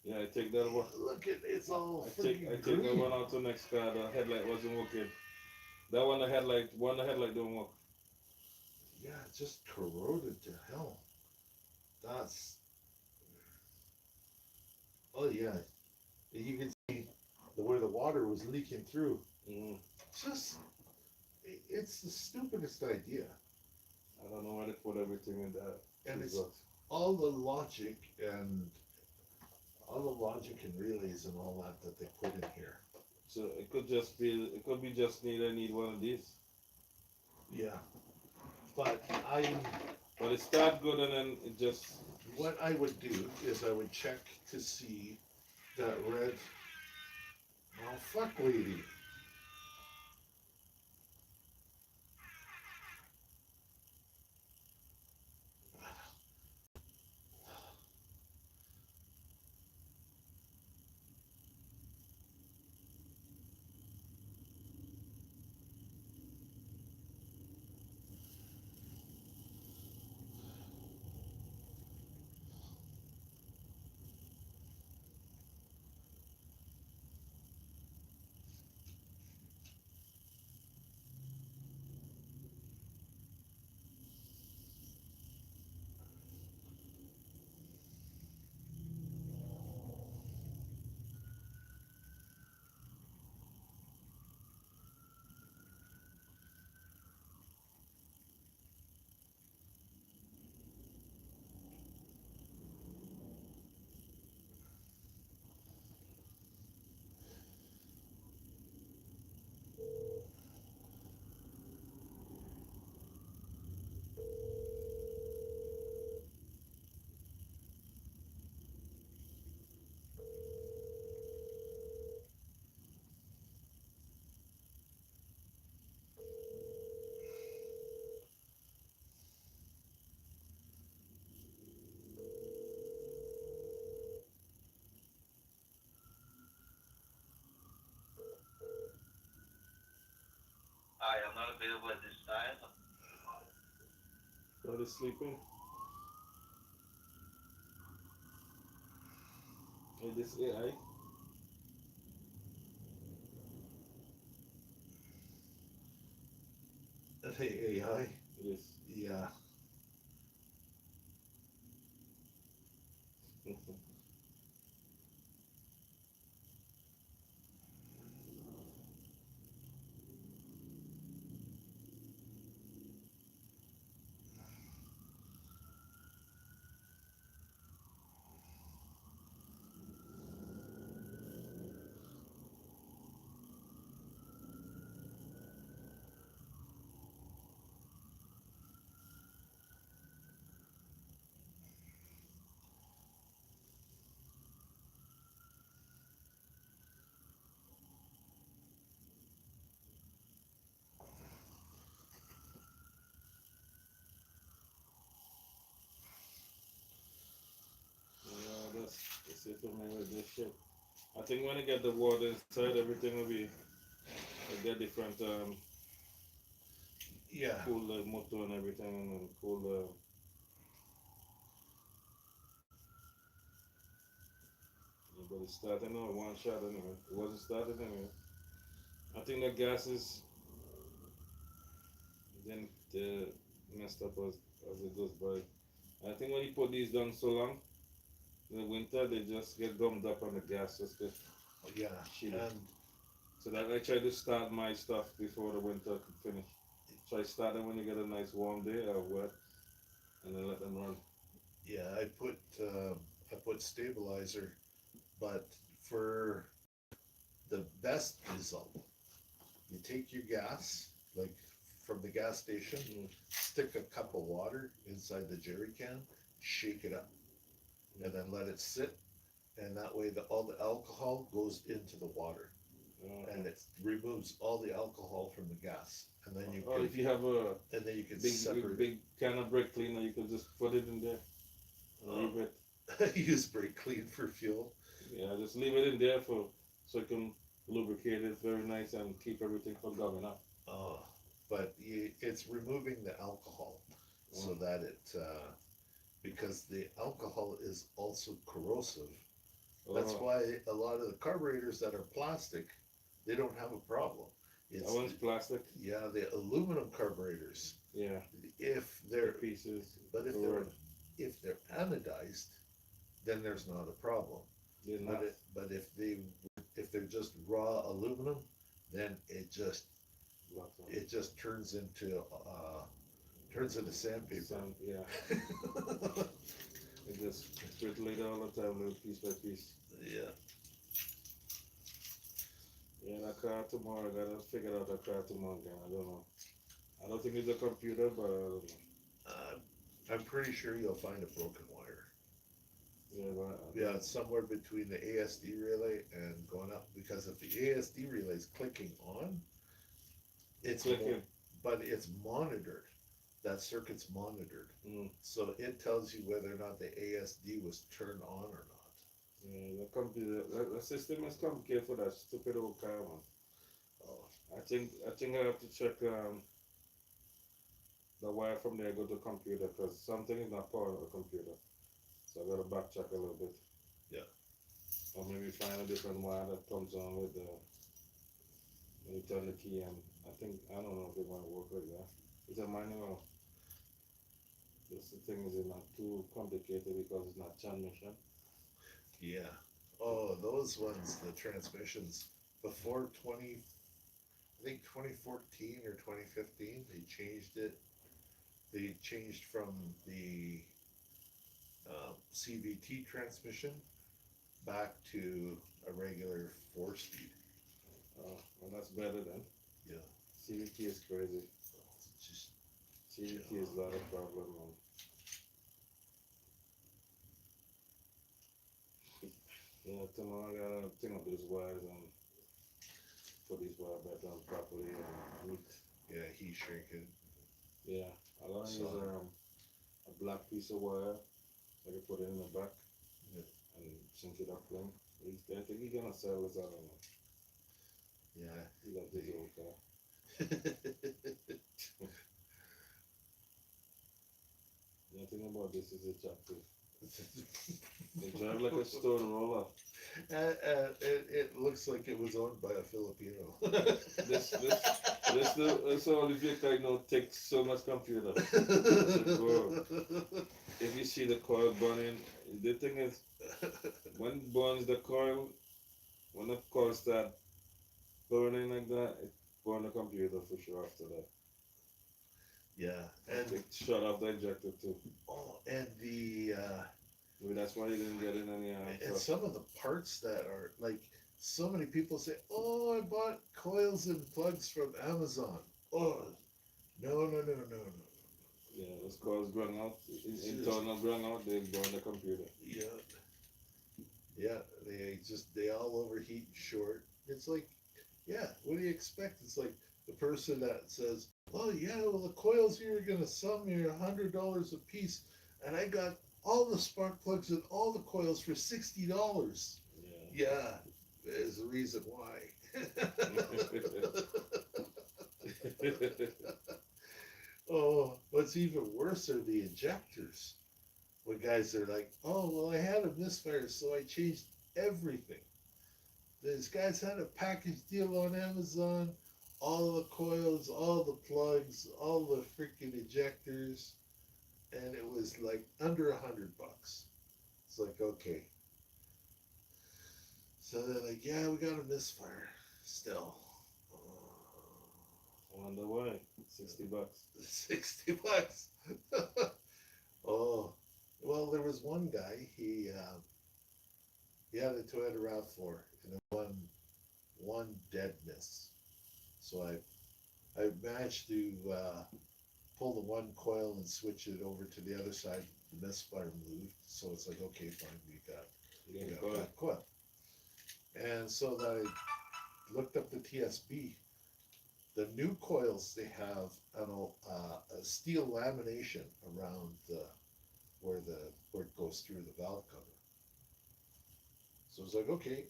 Yeah, I take that one. Look at, it's all I take freaking that green. one out to next car. The headlight wasn't working. That one the headlight don't work. Yeah, it just corroded to hell. That's. Oh yeah, you can see where the water was leaking through. Mm. Just, it's the stupidest idea, I don't know why they put everything in that. and it's box. all the logic and relays and all that they put in here. So it could be just need one of these. Yeah, but But it start good and then it just. what I would do is I would check to see that red. Oh fuck, lady. available at this time. Are they sleeping? Hey, this AI? Hey, AI. Yes. Yeah. Yeah, that's it for me with this shit. I think when I get the water inside, everything will get different, Yeah. cool the motor and everything, and cool the. Yeah, but it's starting out one shot anyway. It wasn't started anyway. I think the gas is then messed up as it goes by. I think when you put these down so long, in the winter they just get gummed up and the gas just get Yeah. shitty. And So that I try to start my stuff before the winter could finish. So I start them when you get a nice warm day or wet, and then let them run. yeah, I put stabilizer, but for the best result, you take your gas, like from the gas station, Mm. stick a cup of water inside the jerry can, shake it up, and then let it sit, and that way all the alcohol goes into the water, and it removes all the alcohol from the gas, and then you Or can, if you have a can big separate big can of brake cleaner, you can just put it in there and leave it. it. Use brake clean for fuel. Yeah, just leave it in there for so it can lubricate it very nice and keep everything from gumming up. Uh, but it's removing the alcohol so that because the alcohol is also corrosive. That's Oh, why a lot of the carburetors that are plastic, they don't have a problem. that It's one's plastic. yeah, the aluminum carburetors, Yeah, if the they're pieces. but Or if they're anodized, then there's not a problem. they're not. But if they're just raw aluminum, then Lots of it just turns into sandpaper. some, yeah. It just brittle it all the time, little piece by piece. Yeah. Yeah, that car tomorrow, I gotta figure out that car tomorrow again. I don't know. I don't think it's a computer, but I don't know. I'm pretty sure you'll find a broken wire. Yeah, but Yeah, it's somewhere between the ASD relay and going up, because if the ASD relay is clicking on, it's clicking. but it's monitored. That circuit's monitored, Mm. so it tells you whether or not the ASD was turned on or not. Yeah, the computer, the system is complicated for that stupid old car, man. Oh, I think I have to check the wire from there go to computer because something is not powering the computer. So I gotta backtrack a little bit. yeah, Or maybe find a different wire that comes on with the when you turn the key and I don't know if it might work like that. It's a manual. This the thing is not too complicated because it's not transmission. yeah. Oh, those ones, the transmissions before 2014 or 2015, they changed it. They changed from the CVT transmission back to a regular 4-speed. Well, that's better then. Yeah, CVT is crazy. it's just CVT is a lot of problem, man. Yeah, tomorrow I gotta think of these wires and put these wires back on properly and neat. yeah, heat shrinking. Yeah, I gotta use Solder. a black piece of wire so I can put it in the back Yeah. and sync it up clean. I think he's gonna sell this, I don't know. Yeah. He got this old car. this is a chapter. It drive like a stone roller. It looks like it was owned by a Filipino. This only vehicle I know takes so much computer. Bro, if you see the coil burning, the thing is, when it burns the coil, when the coil start burning like that, it burn the computer for sure after that. Yeah, And and it shut off the injector too. and the Maybe that's why he didn't get in any and some of the parts that are like so many people say, "Oh, I bought coils and plugs from Amazon." Oh, no. Yeah, those coils burn out, internal burn out, they burn the computer. Yeah, yeah, they all overheat and short. It's like, yeah, what do you expect? It's like the person that says, "Oh yeah, well the coils here are gonna sell me $100 a piece, and I got all the spark plugs and all the coils for $60." Yeah. Yeah, there's a reason why. Oh, what's even worse are the injectors. When guys are like, "Oh well, I had a misfire, so I changed everything." These guys had a package deal on Amazon, all the coils, all the plugs, all the freaking injectors, and it was like under $100. It's like, okay. So they're like, "Yeah, we got a misfire still." Wonder why? $60. $60. Oh, well, there was one guy. He had a Toyota Rav4 and one dead miss. So I managed to pull the one coil and switch it over to the other side. The misfire moved, so it's like, okay, fine, we got that coil. And so I looked up the TSB. The new coils, they have a steel lamination around where it goes through the valve cover. So it's like, okay,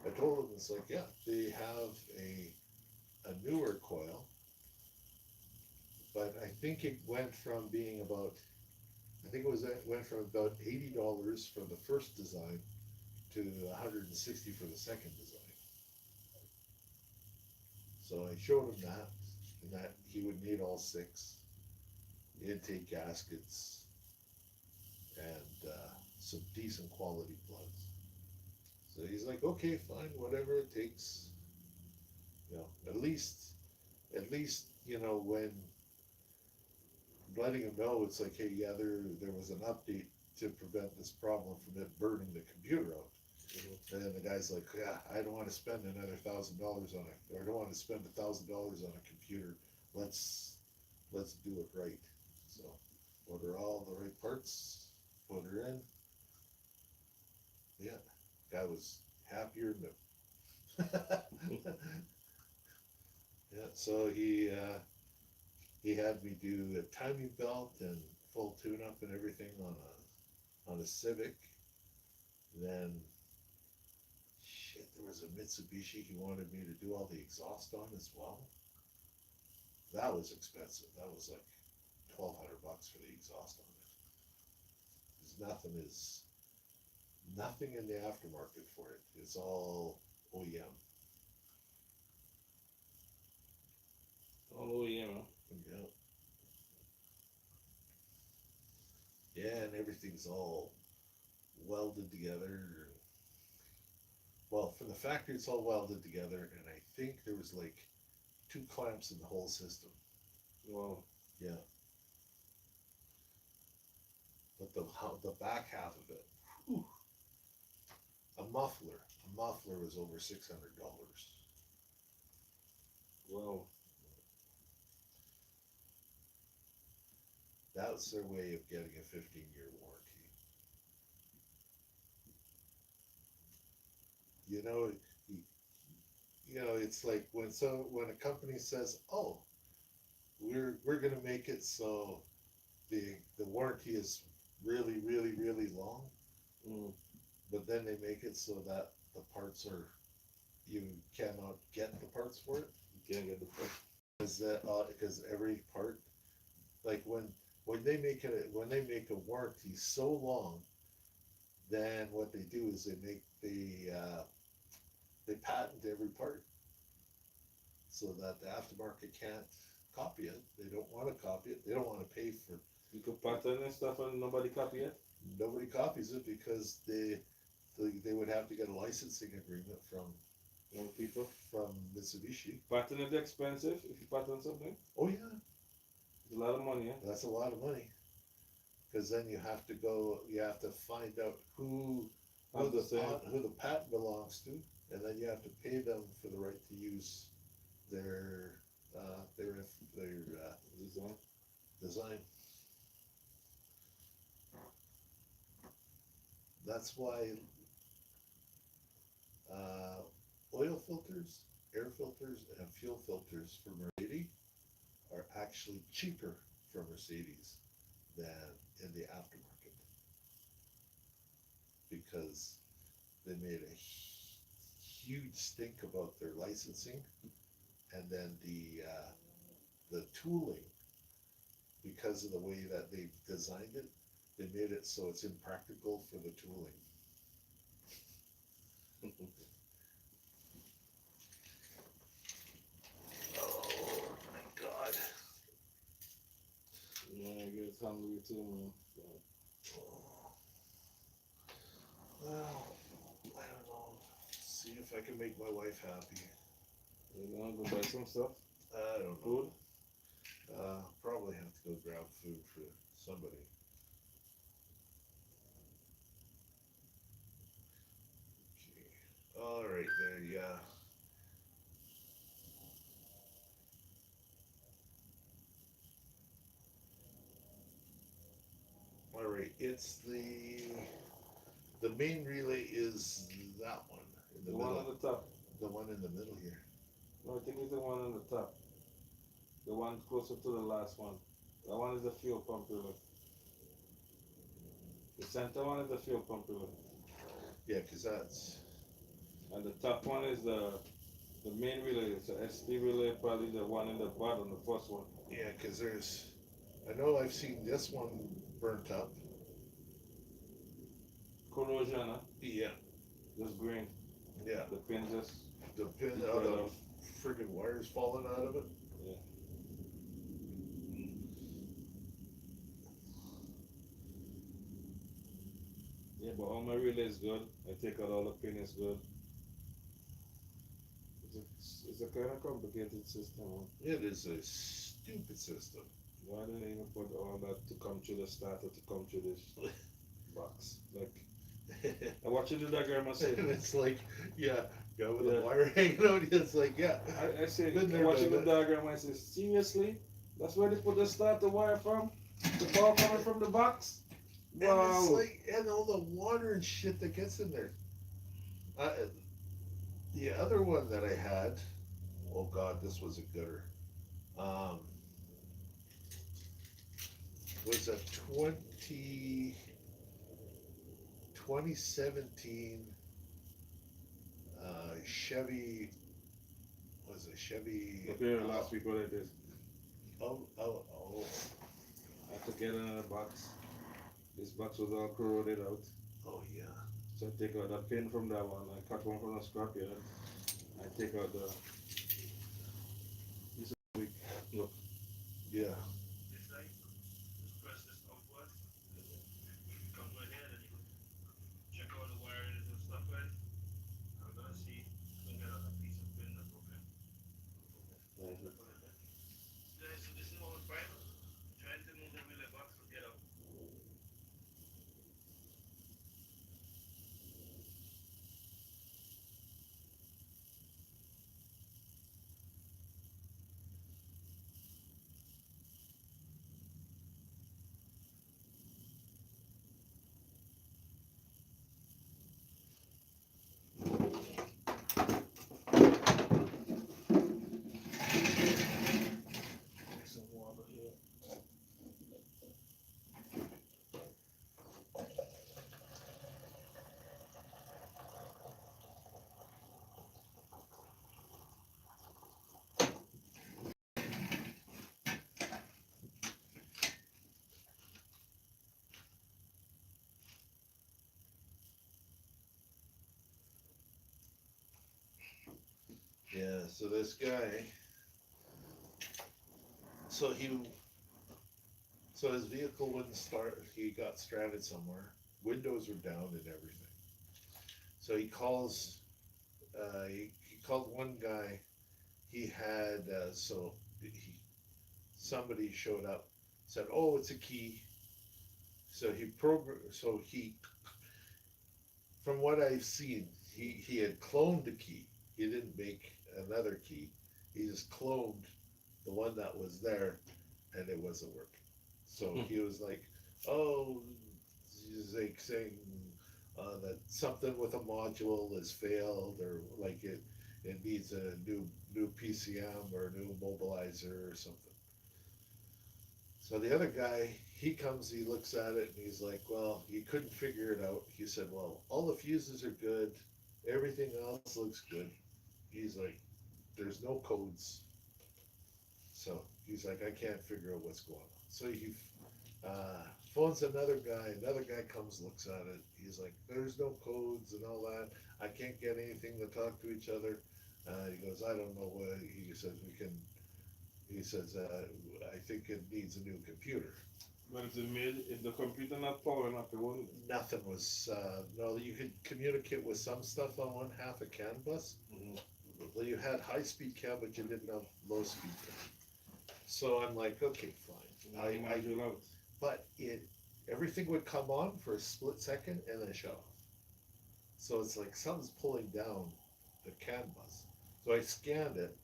I told them, it's like, yeah, they have a newer coil, but I think it went from being about, it went from about $80 for the first design to $160 for the second design. So I showed him that, and that he would need all six intake gaskets and some decent quality plugs. So he's like, okay, fine, whatever it takes. You know, at least, when letting him know, it's like, hey, yeah, there was an update to prevent this problem from it burning the computer out. And then the guy's like, yeah, I don't want to spend another $1,000 on it, or I don't want to spend $1,000 on a computer. Let's do it right. So order all the right parts, put her in. Yeah, guy was happier than yeah. So he had me do a timing belt and full tune-up and everything on a Civic. Then shit, there was a Mitsubishi he wanted me to do all the exhaust on as well. That was expensive. That was like $1,200 for the exhaust on it. Because nothing in the aftermarket for it. It's all OEM. Oh yeah. Yeah. Yeah, and everything's all welded together. Well, from the factory, it's all welded together, and I think there was like 2 clamps in the whole system. Wow. Yeah. But the back half of it, whew, a muffler was over $600. Wow. That's their way of getting a 15-year warranty. You know, it's like when a company says, "Oh, we're gonna make it so the warranty is really really really long," but then they make it so that the parts are you cannot get the parts for it. You can't get the part. Because every part, like when they make a warranty so long, then what they do is they patent every part so that the aftermarket can't copy it. They don't want to copy it. They don't want to pay for. You could pattern and stuff and nobody copy it. Nobody copies it because they would have to get a licensing agreement Young people. from Mitsubishi. Pattern is expensive if you pattern something. Oh yeah, It's a lot of money, yeah. that's a lot of money. Because then you have to find out who Have the same. who the patent belongs to, and then you have to pay them for the right to use their Design. design. That's why oil filters, air filters, and fuel filters for Mercedes are actually cheaper for Mercedes than in the aftermarket because they made a huge stink about their licensing, and then the tooling, because of the way that they designed it, they made it so it's impractical for the tooling. Oh my God. Yeah, I get hungry too, man. Well, I don't know. See if I can make my wife happy. You wanna go buy some stuff? I don't know. Food? Probably have to go grab food for somebody. Okay. All right, there you go. All right, it's the main relay is that one in the The middle. one on the top. The one in the middle here. No, I think it's the one on the top. The one closer to the last one. That one is the fuel pump relay. The center one is the fuel pump relay. Yeah, because that's And the top one is the main relay. It's a SP relay, probably the one in the bottom, the first one. yeah, because I know I've seen this one burnt up. Corrosion, huh? Yeah, Just green. yeah. The pin just The pin Right out of off. friggin' wires falling out of it. Yeah. Yeah, but all my relay is good. I take out all the pin is good. It's a kind of complicated system. Huh? It is a stupid system. Why didn't they even put all that to come through the starter to come through this box? Like I watch you do that girl myself. And it's like, yeah, go with Yeah. the wire hanging out. It's like, yeah. I say, Been there, I watching the done that. diagram. I say, seriously, that's where they put the starter wire from. The power coming from the box. And it's Wow. like, and all the water and shit that gets in there. The other one that I had, oh God, this was a gooder. Was a 2017 Chevy. Was a Chevy? Okay, last week what I did, Oh. I had to get another box. This box was all corroded out. Oh yeah. So I take out the pin from that one. I cut one from the scrapyard. I take out the. This is weak. Look. Yeah. This side, just press this upward. Come right here, then you can check all the wires and stuff right. I'm gonna see if I can get out a piece of pin that's okay. Guys, so this is what we're trying. Trying to move the relay box to get out. So this guy, so his vehicle wouldn't start. He got stranded somewhere. Windows were down and everything. So he called one guy. He had somebody showed up, said, "Oh, it's a key." So he, from what I've seen, he had cloned a key. He didn't make another key. He just cloned the one that was there, and it wasn't working. So he was like, "Oh," he's like saying that something with a module has failed, or like it needs a new PCM or a new mobilizer or something. So the other guy, he comes, he looks at it, and he's like, "Well, he couldn't figure it out." He said, "Well, all the fuses are good, everything else looks good." He's like, "There's no codes." So he's like, "I can't figure out what's going on." So he phones another guy. Another guy comes, looks at it. He's like, "There's no codes and all that. I can't get anything to talk to each other." He goes, "I don't know what." He says, "We can." He says, "I think it needs a new computer." But if the computer not powering up, it won't. Nothing was. No, you could communicate with some stuff on one half of CAN bus. Mm-hmm. Well, you had high speed CAN, but you didn't have low speed CAN. So I'm like, okay, fine. But everything would come on for a split second and then shut off. So it's like something's pulling down the CAN bus. So I scanned it.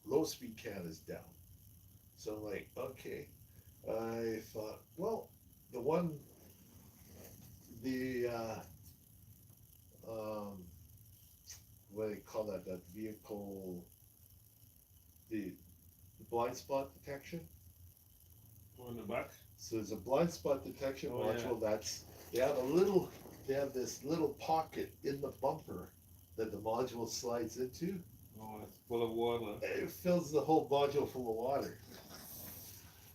Low speed CAN is down. So I'm like, okay. I thought, well, the one, the um, what do they call that? That vehicle, the blind spot detection. Or in the back. So there's a blind spot detection Oh, module. That's they have this little pocket in the bumper that the module slides into. Oh, it's full of water. It fills the whole module full of water.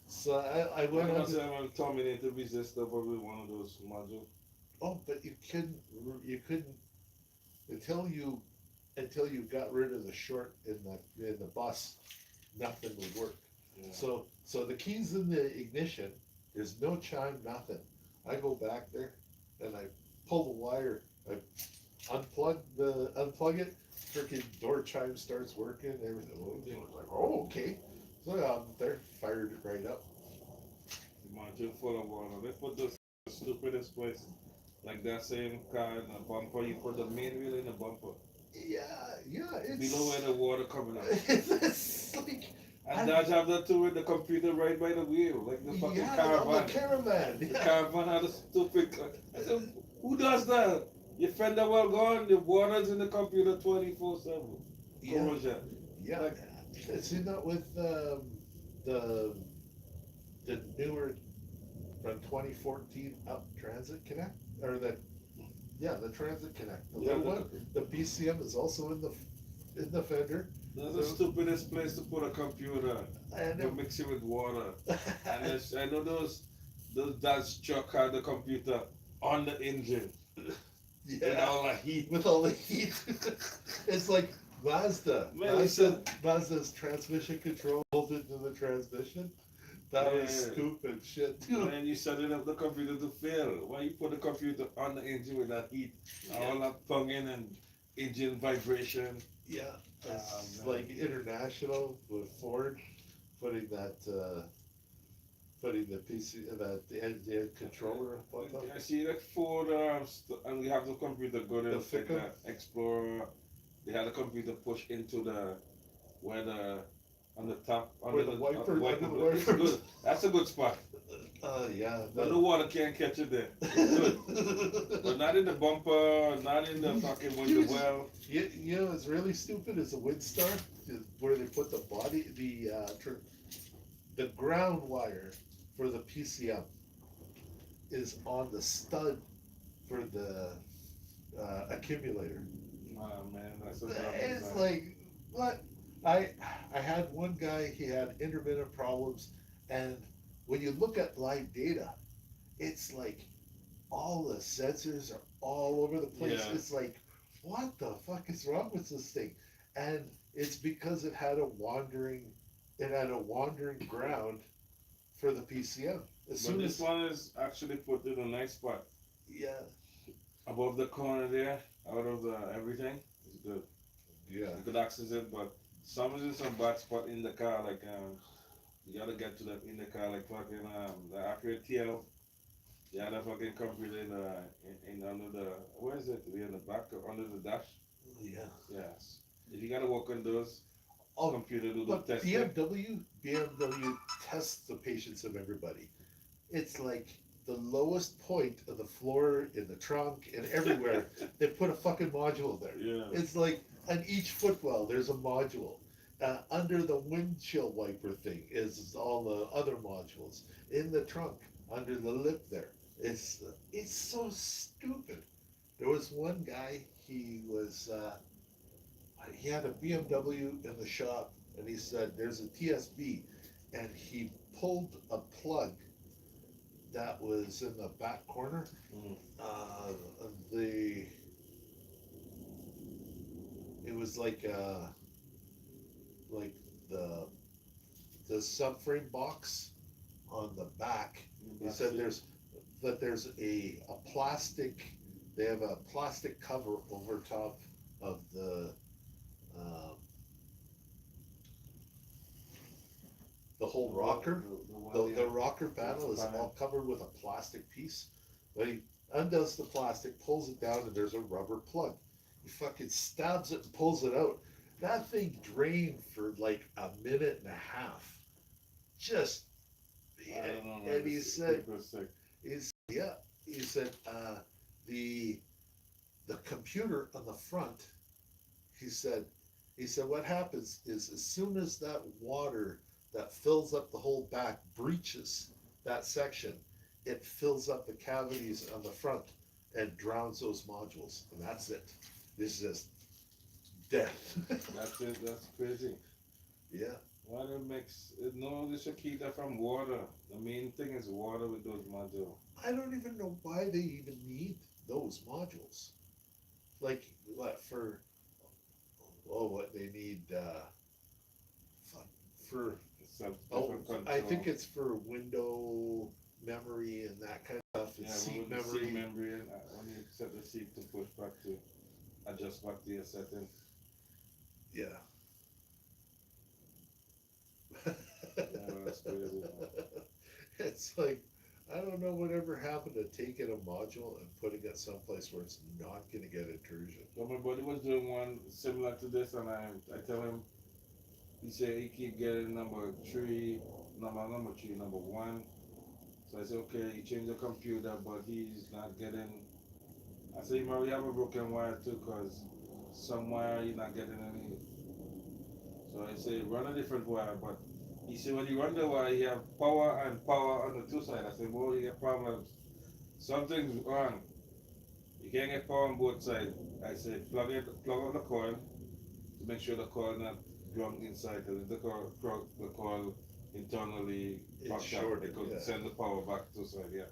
So I went on. I'm Terminator resist probably one of those modules. Oh, but you couldn't until you got rid of the short in the bus, nothing would work. Yeah. So the key's in the ignition. There's no chime, nothing. I go back there and I pull the wire. I unplug it. Freaking door chime starts working. Everything. I was like, oh, okay. So I'm there, fired it right up. The module full of water. They put the stupidest place. Like that same car in the bumper, you put the main wheel in the bumper. Yeah, it's Below where the water coming out. it's like. And Dodge have that too with the computer right by the wheel, like the fucking caravan. The caravan. The Yeah. caravan had a stupid car. I said, who does that? Your fender well gone, the water's in the computer 24/7. Yeah. Corrosion. Yeah. Like, See that with the newer from 2014 up Transit Connect or the Transit Connect. The little one. The PCM is also in the fender. That's the stupidest place to put a computer. And You mix it with water. And I know those Dodge truck had the computer on the engine. With yeah, all the heat. with all the heat. It's like Mazda. Man, listen. Mazda's transmission control pulled into the transmission. That was Yeah. scoop and shit too. And then you setting up the computer to fail. Why you put the computer on the engine with that heat? All that tonguing and engine vibration. Yeah, it's man. like international with Ford putting the PC the end controller on top. I see like Ford and we have the computer go to The like Ficum? the Explorer. They had the computer push into where the on the top Where the wiper- wiper. under the It's wipers. good. That's a good spot. Yeah. But the water can't catch it there. It's good. But not in the bumper, not in the fucking window well. You know, it's really stupid is the Windstar, where they put the body, the ground wire for the PCM is on the stud for the accumulator. Oh man, that's a It's problem. like, what? I had one guy, he had intermittent problems, and when you look at live data, it's like all the sensors are all over the place. Yeah. It's like, what the fuck is wrong with this thing? And It's because it had a wandering ground for the PCM. As But soon this as, one is actually put in a nice spot. yeah, Above the corner there, out of the everything. It's good. yeah, You could access it, but some is in some bad spot in the car, like you gotta get to that in the car, like fucking the accurate TL. The other fucking computer in under the where is it? In the back or under the dash. yeah. Yes. If you gotta work on those Oh, computer to do but testing. BMW tests the patience of everybody. It's like the lowest point of the floor, in the trunk, and everywhere. They put a fucking module there. Yeah. It's like on each footwell, there's a module. Under the windshield wiper thing is all the other modules. In the trunk, under the lip there, it's so stupid. There was one guy. He had a BMW in the shop, and he said there's a TSB, and he pulled a plug that was in the back corner. Mm. Uh, the it was like the the subframe box on the back. He said there's a plastic. They have a plastic cover over top of um, the whole rocker. The rocker panel is all covered with a plastic piece. But he undoes the plastic, pulls it down, and there's a rubber plug. He fucking stabs it and pulls it out. That thing drained for like a minute and a half. Just, I don't know, man. and he It's said, super sick. yeah, he said, the the computer on the front, he said, what happens is as soon as that water that fills up the whole back breaches that section, it fills up the cavities on the front and drowns those modules, and that's it. It's just death. That's it. That's crazy. Yeah. Why do it mix? No, they should keep that from water. The main thing is water with those modules. I don't even know why they even need those modules. Like what for? Oh, what they need? For It's a oh, different control. I think it's for window memory and that kind of stuff. And yeah, seat when the memory. seat memory and when you set the seat to push back to adjust back to your setting. Yeah. Yeah, that's crazy. Man. It's like I don't know whatever happened to taking a module and putting it someplace where it's not going to get intrusion. So my buddy was doing one similar to this, and I tell him, he said he keep getting number three, number one. So I said, okay, he changed the computer, but he's not getting. I said, you might have a broken wire too, cause some wire you're not getting any. So I say run a different wire, but he said when you run the wire, you have power and power on the two sides. I said, well, you get problems. Something's wrong. You can't get power on both sides. I said, plug out the coil to make sure the coil not ground inside. Because if the coil internally It's fucked up, shorted, it could yeah. send the power back to the side. Yeah.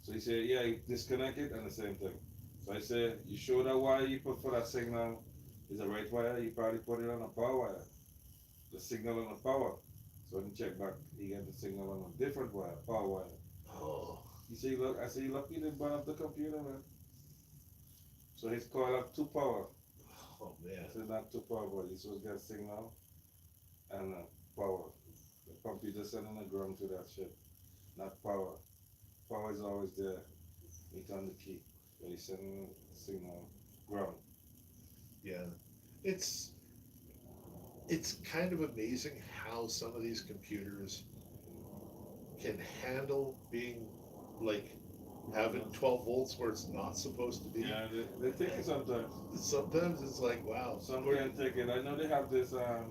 So he said, yeah, you disconnect it and the same thing. So I said, you sure that wire you put for that signal is the right wire? You probably put it on a power wire. The signal on the power. So when you check back, you get the signal on a different wire, power wire. Oh. He said, look, I said, lucky you didn't burn up the computer, man. So his coil have two power. Oh man. I said, not two power, but he's supposed to get signal and power. The computer sending a ground to that shit, not power. Power is always there. You turn the key. But he's sending signal ground. Yeah. It's kind of amazing how some of these computers can handle being like having 12 volts where it's not supposed to be. Yeah, they take it sometimes. Sometimes it's like, wow. Some can take it. I know they have this the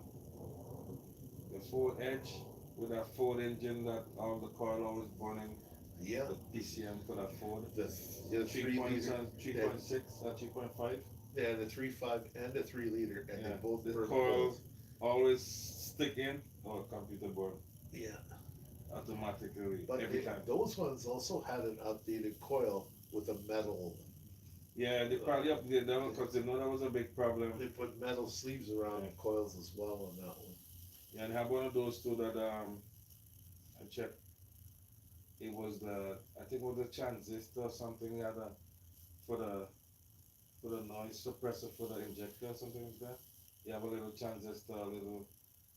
Ford Edge with that Ford engine that all the coil always burning. Yeah. The PCM for that Ford. The 3 liter. 3.6 or 3.5. Yeah, the 3.5 and the 3 liter, and Yeah, they both the burn coil both. always stick in or computer burn Yeah. automatically But every time. those ones also had an updated coil with a metal Yeah, they probably updated that one because they know that was a big problem. They put metal sleeves around the coils as well on that one. Yeah, and I have one of those too that I checked. It was the I think it was the transistor or something the other for the noise suppressor for the injector or something like that. You have a little transistor, a little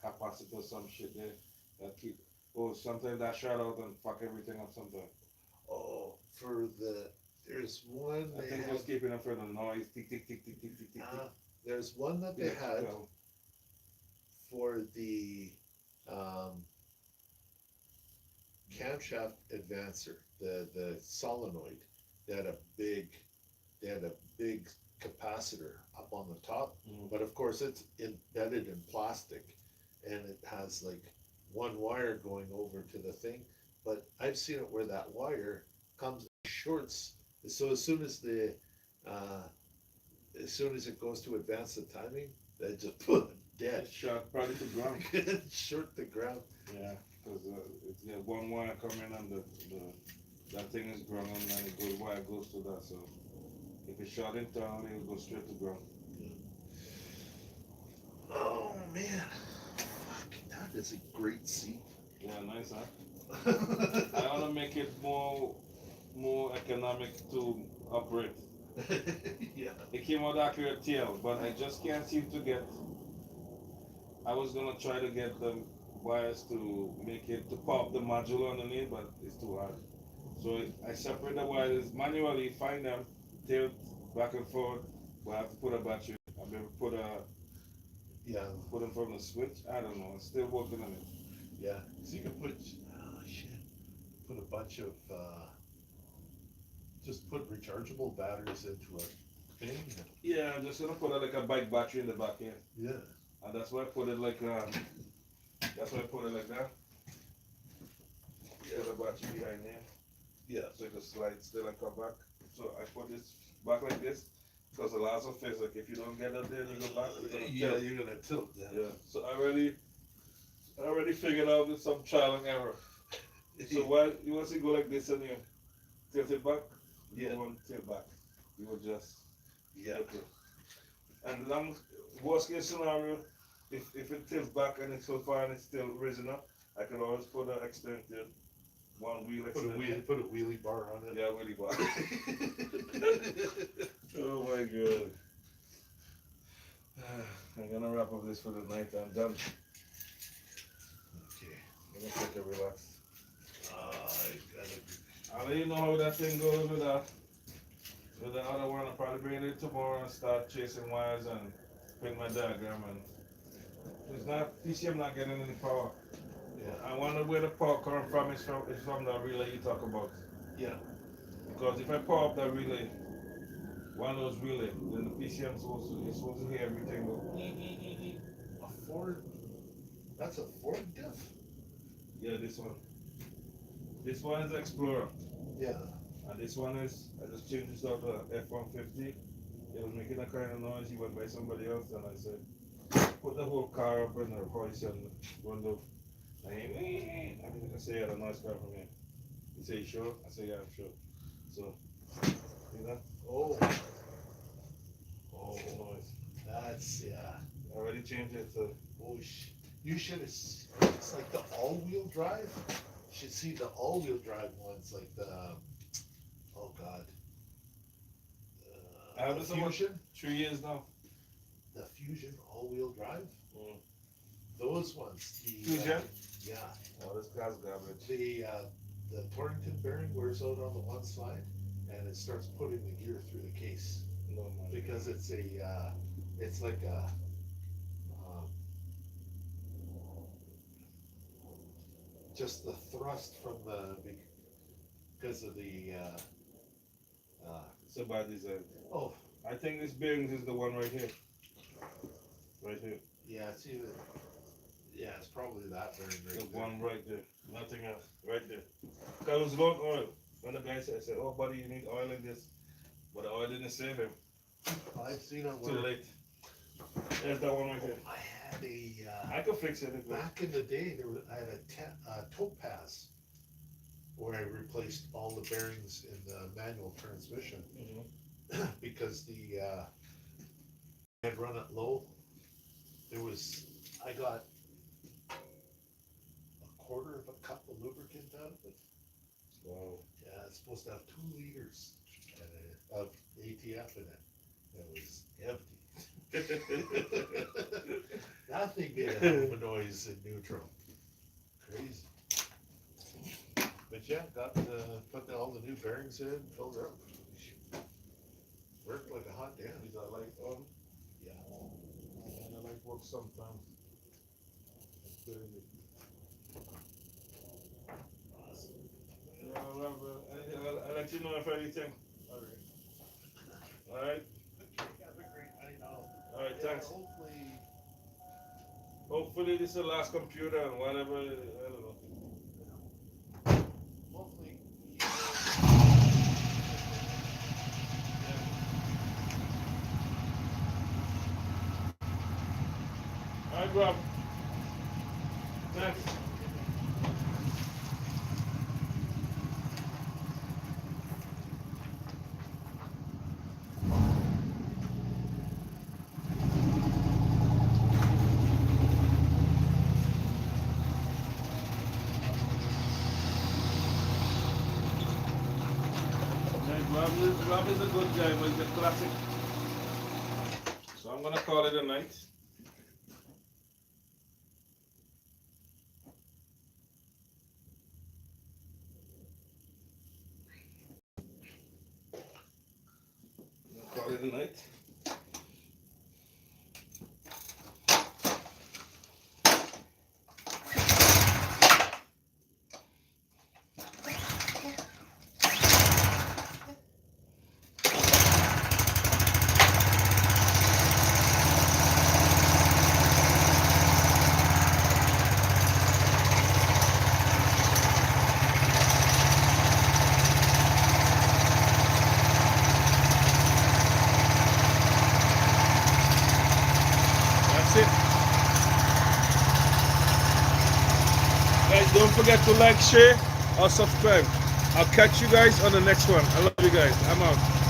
capacitor, some shit there that keep. Oh, sometimes that shut out and fuck everything up. Sometimes Oh, there's one I they think it had. was keeping it for the noise. Tick tick tick tick tick tick tick tick. There's one that they had Electrical. for the um, camshaft advancer, the solenoid. They had a big, they had a big capacitor up on the top, Mm. but of course it's embedded in plastic, and it has like one wire going over to the thing. But I've seen it where that wire comes shorts. So uh, as soon as it goes to advance the timing, they just put dead. It shot probably to ground. Short the ground. Yeah, because it's yeah, one wire coming and the that thing is ground and it goes wire goes to that. So if it's shot internally, it'll go straight to ground. Oh man, fuck, that is a great seat. Yeah, nice, huh? I want to make it more economic to operate. Yeah. It came out accurate tail, but I just can't seem to get. I was gonna try to get the wires to make it to pop the module underneath, but it's too hard. So I separate the wires manually, find them, tilt back and forth. But I have to put a battery. I mean, Yeah, put them from the switch. I don't know. I'm still working on it. yeah. So you can put, oh shit, put a bunch of, just put rechargeable batteries into a thing. Yeah, I'm just gonna put like a bike battery in the back here, Yeah. and that's why I put it like that's why I put it like that. Yeah, the battery behind there. Yeah. So it can slide still and come back. So I put this back like this because the laws of physics, if you don't get up there and you go back, you're gonna Yeah, tilt. you're gonna tilt that. Yeah. So I already figured out with some trial and error. So why you want to go like this and you tilt it back? You Yeah. won't tilt back. You will just Yeah. tilt it. And long worst case scenario, if it tilts back and it's so far and it's still raising up, I can always put an extended one wheel extended. Put a wheelie bar on it. Yeah, really bad. Oh my god. I'm gonna wrap up this for the night. I'm done. Okay. I'm gonna take a relax. I gotta. I'll let you know how that thing goes with that. With the other one, I'll probably bring it tomorrow and start chasing wires and print my diagram. And it's not PCM not getting any power. Yeah. I wonder where the power coming from is from the relay you talk about. Yeah. Because if I power up that relay, one of those relay, then the PCM is supposed to hear everything go. A Ford. That's a Ford diff. Yeah, this one. This one is Explorer. Yeah. And this one is, I just changed this out to F-150. It was making a kind of noise. He went by somebody else, and I said, put the whole car up in the voice and window. And I say, yeah, the noise coming from here. He said, you sure? I said, yeah, I'm sure. So, see that? Oh. Oh, the noise. That's yeah. I already changed it to, Oh, you should have. It's like the all-wheel drive. You should see the all-wheel drive ones, like the. Oh God. I have The this about Fusion. 3 years now. The Fusion all-wheel drive. Mm. Those ones. The, Fusion? Yeah. Oh, this guy's garbage. The Torrington bearing wears out on the one side, and it starts putting the gear through the case No man. because it's it's like a. Just the thrust from because of the It's a bad design. oh I think this bearings is the one right here. Right here. yeah, it's either yeah, it's probably that bearing The right there. one right there. Nothing else. Right there. Because it was low oil. When the guy said, I said, oh buddy, you need oil in this. But the oil didn't save him. I've seen it Too where late. There's that one right there. I had I could fix it. If back in the day I had a Topaz where I replaced all the bearings in the manual transmission, Mhm. because the had run it low. I got a quarter of a cup of lubricant out of it. Wow. Yeah, it's supposed to have 2 liters of ATF in it. It was empty. That thing made a hell of a noise in neutral. Crazy. But yeah, put all the new bearings in, filled up. Worked like a hot damn. Is that light on? Yeah. And the light works sometimes. That's crazy. Awesome. Yeah, I'll let you know if anything. All right. All right. Have a great night now. All right. Thanks. Hopefully, Hopefully this is the last computer and whatever. I don't know. hopefully. All right, Rob. Thanks. Rob is a good guy, but he's a classic. So I'm gonna call it a night. Call it a night. That's it. Guys, don't forget to like, share, or subscribe. I'll catch you guys on the next one. I love you guys. I'm out.